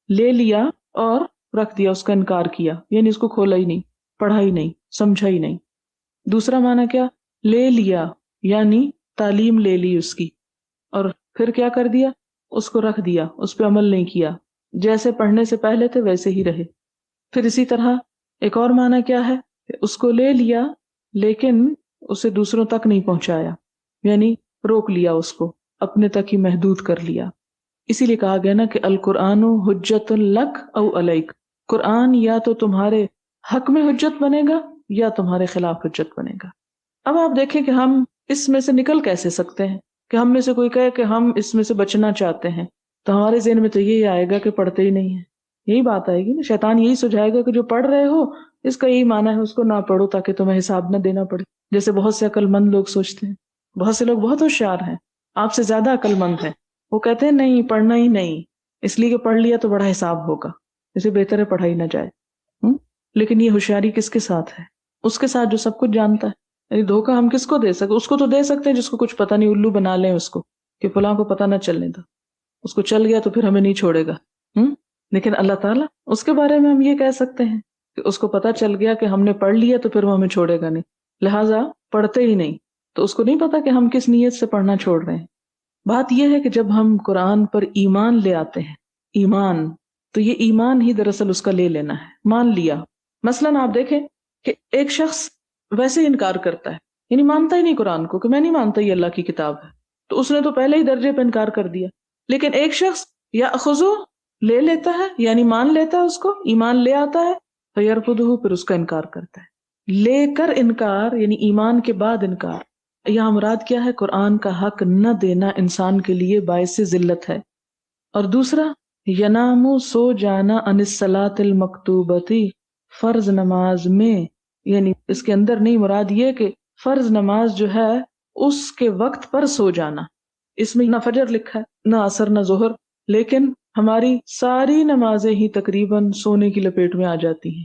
لے لیا اور رکھ دیا، اس کا انکار کیا، یعنی اس کو کھولا ہی نہیں، پڑھا ہی نہیں، سمجھا ہی نہیں۔ دوسرا معنی کیا؟ لے لیا یعنی تعلیم لے لی اس کی، اور پھر کیا کر دیا؟ اس کو رکھ دیا، اس پہ عمل نہیں کیا، جیسے پڑھنے سے پہلے تھے ویسے ہی رہے۔ پھر اسی طرح ایک اور معنی کیا ہے کہ اس کو لے لیا لیکن اسے دوسروں تک نہیں پہنچایا، یعنی روک لیا، اس کو اپنے تک ہی محدود کر لیا۔ اسی لیے کہا گیا نا کہ القرآن حجت لک او علیک، قرآن یا تو تمہارے حق میں حجت بنے گا یا تمہارے خلاف حجت بنے گا۔ اب آپ دیکھیں کہ ہم اس میں سے نکل کیسے سکتے ہیں؟ کہ ہم میں سے کوئی کہے کہ ہم اس میں سے بچنا چاہتے ہیں، تو ہمارے ذہن میں تو یہی آئے گا کہ پڑھتے ہی نہیں ہیں، یہی بات آئے گی نا۔ شیطان یہی سجھائے گا کہ جو پڑھ رہے ہو اس کا یہی معنی ہے اس کو نہ پڑھو تاکہ تمہیں حساب نہ دینا پڑے، جیسے بہت سے عقل مند لوگ سوچتے ہیں۔ بہت سے لوگ بہت ہوشیار ہیں، آپ سے زیادہ عقل مند ہیں، وہ کہتے ہیں نہیں پڑھنا ہی نہیں، اس لیے کہ پڑھ لیا تو بڑا حساب ہوگا، اسے بہتر ہے پڑھائی نہ جائے۔ لیکن یہ ہوشیاری کس کے ساتھ ہے؟ اس کے ساتھ جو سب کچھ جانتا ہے۔ یعنی دھوکہ ہم کس کو دے سکتے؟ اس کو تو دے سکتے ہیں جس کو کچھ پتہ نہیں، الو بنا لیں اس کو کہ فلاں کو پتہ نہ چلنے دو، اس کو چل گیا تو پھر ہمیں نہیں چھوڑے گا۔ لیکن اللہ تعالیٰ اس کے بارے میں ہم یہ کہہ سکتے ہیں کہ اس کو پتہ چل گیا کہ ہم نے پڑھ لیا تو پھر وہ ہمیں چھوڑے گا نہیں، لہٰذا پڑھتے ہی نہیں، تو اس کو نہیں پتا کہ ہم کس نیت سے پڑھنا چھوڑ رہے ہیں۔ بات یہ ہے کہ جب ہم قرآن پر ایمان لے آتے ہیں، ایمان، تو یہ ایمان ہی دراصل اس کا لے لینا ہے، مان لیا۔ مثلاً آپ دیکھیں کہ ایک شخص ویسے ہی انکار کرتا ہے، یعنی مانتا ہی نہیں قرآن کو، کہ میں نہیں مانتا یہ اللہ کی کتاب ہے، تو اس نے تو پہلے ہی درجے پہ انکار کر دیا۔ لیکن ایک شخص یاخذو لے لیتا ہے، یعنی مان لیتا ہے اس کو، ایمان لے آتا ہے، فیرفضہ پھر اس کا انکار کرتا ہے۔ لے کر انکار یعنی ایمان کے بعد انکار، یہاں مراد کیا ہے؟ قرآن کا حق نہ دینا انسان کے لیے باعث ذلت ہے۔ اور دوسرا ینام، سو جانا، عن الصلاۃ المکتوبتی، فرض نماز میں، یعنی اس کے اندر نہیں، مراد یہ کہ فرض نماز جو ہے اس کے وقت پر سو جانا۔ اس میں نہ فجر لکھا ہے، نہ عصر، نہ ظہر، لیکن ہماری ساری نمازیں ہی تقریباً سونے کی لپیٹ میں آ جاتی ہیں۔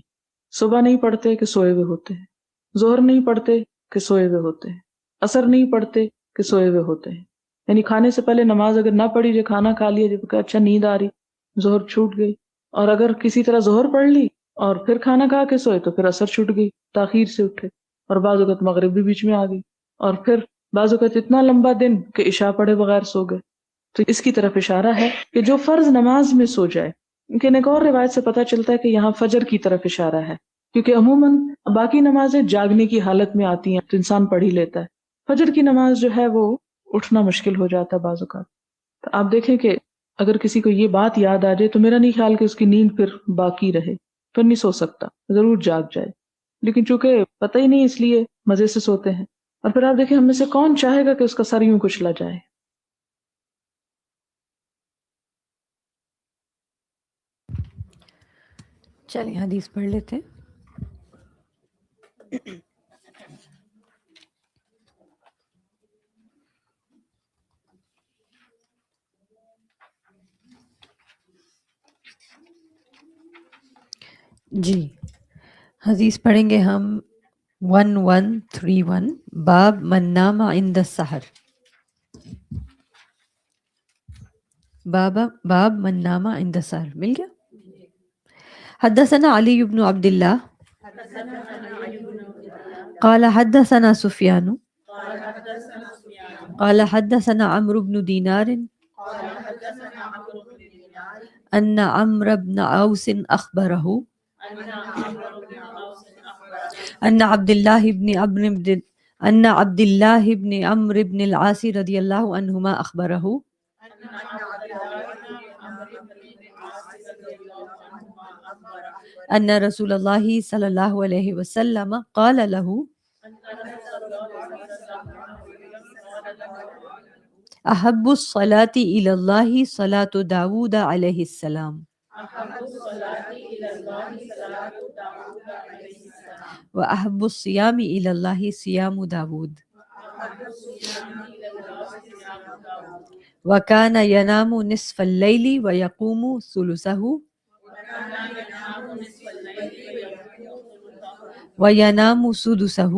صبح نہیں پڑھتے کہ سوئے ہوئے ہوتے ہیں، ظہر نہیں پڑھتے کہ سوئے ہوئے ہوتے ہیں، عصر نہیں پڑھتے کہ سوئے ہوئے ہوتے ہیں۔ یعنی کھانے سے پہلے نماز اگر نہ پڑھی، جو کھانا کھا لیا، جب کہ اچھا نیند آ رہی، ظہر چھوٹ گئی، اور اگر کسی طرح ظہر پڑھ لی اور پھر کھانا کھا کے سوئے تو پھر عصر چھوٹ گئی، تاخیر سے اٹھے، اور بعض اوقات مغرب بھی بیچ میں آ گئی، اور پھر بعض اوقات اتنا لمبا دن کہ عشاء پڑھے بغیر سو گئے۔ تو اس کی طرف اشارہ ہے کہ جو فرض نماز میں سو جائے، لیکن ایک اور روایت سے پتہ چلتا ہے کہ یہاں فجر کی طرف اشارہ ہے، کیونکہ عموماً باقی نمازیں جاگنے کی حالت میں آتی ہیں تو انسان پڑھ ہی لیتا ہے، فجر کی نماز جو ہے وہ اٹھنا مشکل ہو جاتا ہے بعض اوقات۔ تو آپ دیکھیں کہ اگر کسی کو یہ بات یاد آ جائے تو میرا نہیں خیال کہ اس کی نیند پھر باقی رہے، پھر نہیں سو سکتا، ضرور جاگ جائے، لیکن چونکہ پتہ ہی نہیں اس لیے مزے سے سوتے ہیں۔ اور پھر آپ دیکھیں ہم میں سے کون چاہے گا کہ اس کا سر یوں کچلا جائے؟ چلیں حدیث پڑھ لیتے ہیں۔ جی حدیث پڑھیں گے ہم 1131، باب من نام عند السحر، باب من نام عند السحر، مل گیا۔ حدثنا علی بن عبد اللہ قال حدثنا سفیان قال حدثنا عمرو بن دینار ان عمرو بن اوس اخبره ان عبد الله بن عمرو بن العاص رضی اللہ عنہما اخبره ان رسول اللہ صلی اللہ علیہ وسلم قال له احب الصلاة الى اللہ صلاة داود علیہ السلام واحب الصیام الى اللہ صیام داود۔ وَكَانَ يَنَامُ نِصْفَ اللَّيْلِ وَيَقُومُ ثُلُثَهُ وَيَنَامُ سُدُسَهُ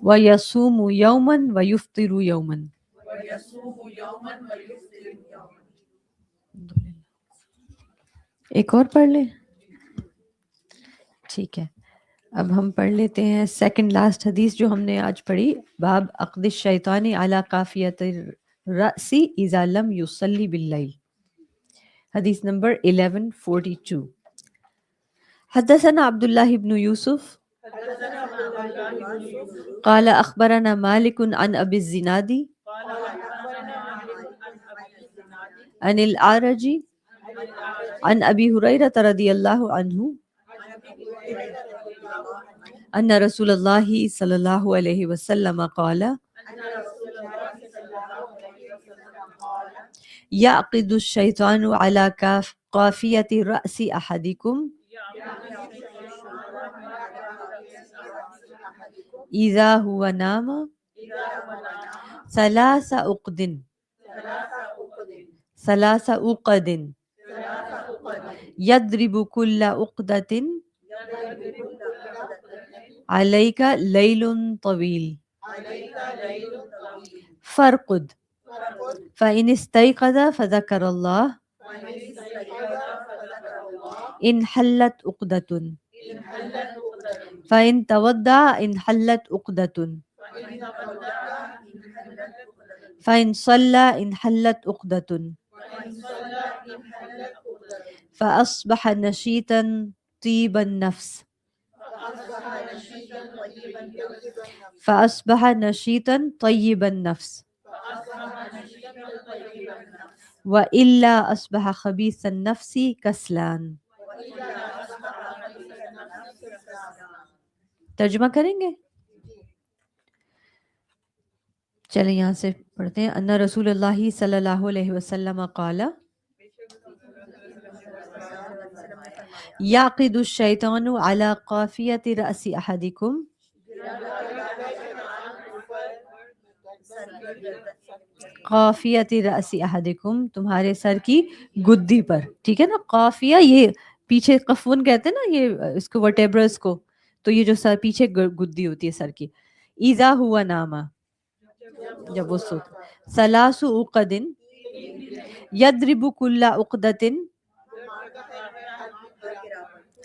وَيَصُومُ يَوْمًا وَيُفْطِرُ يَوْمًا. ایک اور پڑھ لیں. ٹھیک ہے، اب ہم پڑھ لیتے ہیں سیکنڈ لاسٹ حدیث جو ہم نے آج پڑھی. باب عقد الشیطان علی قافیۃ الرأس اذا لم یصلی باللیل. حدیث نمبر 1142. حدثنا عبد الله بن یوسف قال اخبرنا مالک عن ابی الزناد عن الاعرج عن ابی ہریرہ رضی اللہ عنہ ان رسول اللہ صلی اللہ علیہ وسلم قال یعقد الشیطان علی قافیۃ رأس احدکم اذا هو نام ثلاث عقد یضرب كل عقدۃ علیک لیل طویل فارقد فإن استيقظ فذكر الله انحلت عقدۃ فإن تودع انحلت عقدۃ فإن صلى انحلت عقدۃ فأصبح نشيطا طيب النفس فأصبح نشيطا طيب النفس وإلا أصبح خبيث النفس كسلان. ترجمہ کریں گے؟ چلیں یہاں سے پڑھتے ہیں. ان رسول اللہ صلی اللہ علیہ وسلم قال یعقد الشیطان علی قافیۃ رأس احدکم قافیۃ رأس احدکم تمہارے سر کی گدی پر. ٹھیک ہے نا، قافیہ یہ پیچھے قفون کہتے ہیں نا، یہ اس کو ورٹیبرس کو، تو یہ جو سر پیچھے گدی ہوتی ہے سر کی. اذا ہوا ناما جب وہ سوتا. ثلاث عقد یضرب کل عقدۃ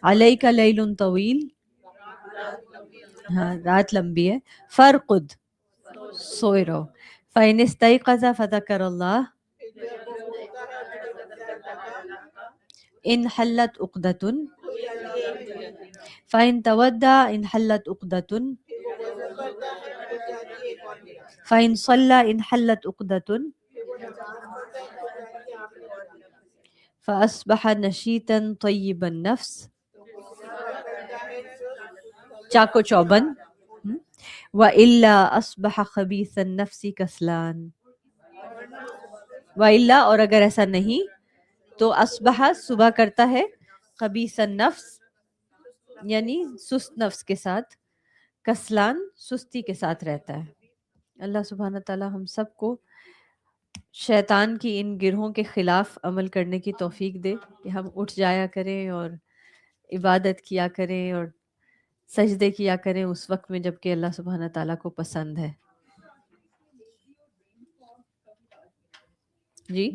علیک لیل طویل. ہاں رات لمبی ہے. فرقد سوئے رہو. فإن استيقظ فذكر الله انحلت عقدۃ فإن تودع انحلت عقدۃ فإن صلى انحلت عقدۃ فأصبح نشيطا طيب النفس چاکو چوبند. وَإِلَّا أَصْبَحَ خَبِيثَ النَّفْسِ كَسْلَانٍ. وَإِلَّا اور اگر ایسا نہیں تو اصبح صبح کرتا ہے خبیث النفس یعنی سست نفس کے ساتھ، کسلان سستی کے ساتھ رہتا ہے. اللہ سبحانہ تعالی ہم سب کو شیطان کی ان گروہوں کے خلاف عمل کرنے کی توفیق دے کہ ہم اٹھ جایا کریں اور عبادت کیا کریں اور سجدے کیا کریں اس وقت میں جب کہ اللہ سبحانہ تعالیٰ کو پسند ہے. جی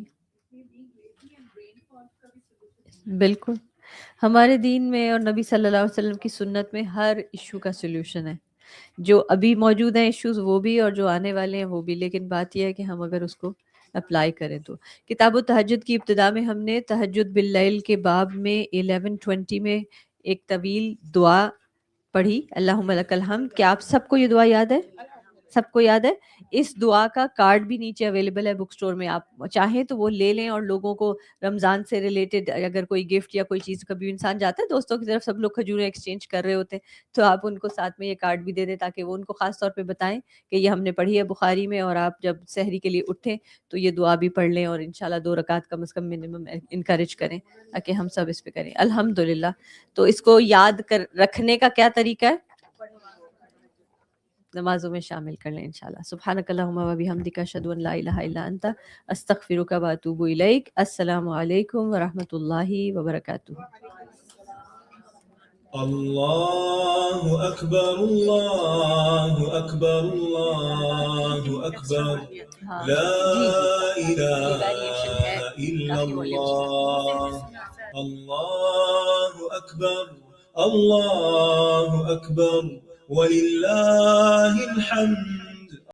بالکل، ہمارے دین میں اور نبی صلی اللہ علیہ وسلم کی سنت میں ہر ایشو کا سلوشن ہے. جو ابھی موجود ہیں ایشوز وہ بھی اور جو آنے والے ہیں وہ بھی، لیکن بات یہ ہے کہ ہم اگر اس کو اپلائی کریں تو. کتاب التہجد کی ابتدا میں ہم نے تہجد باللیل کے باب میں 1120 میں ایک طویل دعا پڑھی، اللہم لک الحمد. کیا آپ سب کو یہ دعا یاد ہے؟ سب کو یاد ہے؟ اس دعا کا کارڈ بھی نیچے اویلیبل ہے بک سٹور میں، آپ چاہیں تو وہ لے لیں اور لوگوں کو رمضان سے ریلیٹڈ اگر کوئی گفٹ یا کوئی چیز، کبھی انسان جاتا ہے دوستوں کی طرف، سب لوگ کھجوریں ایکسچینج کر رہے ہوتے ہیں، تو آپ ان کو ساتھ میں یہ کارڈ بھی دے دیں تاکہ وہ ان کو خاص طور پہ بتائیں کہ یہ ہم نے پڑھی ہے بخاری میں، اور آپ جب سحری کے لیے اٹھیں تو یہ دعا بھی پڑھ لیں اور انشاءاللہ 2 رکعت کم از کم منیمم انکریج کریں تاکہ ہم سب اس پہ کریں. الحمدللہ. تو اس کو یاد کر رکھنے کا کیا طریقہ ہے؟ نمازوں میں شامل کر لیں انشاءاللہ. سبحانک اللہم و بحمدک اشہد ان لا الہ الا انت استغفرک و اتوب الیک. السلام علیکم ورحمۃ اللہ وبرکاتہ. اللہ اکبر اللہ اکبر اللہ اکبر لا الہ الا اللہ اللہ اکبر اللہ اکبر وللہ الحمد.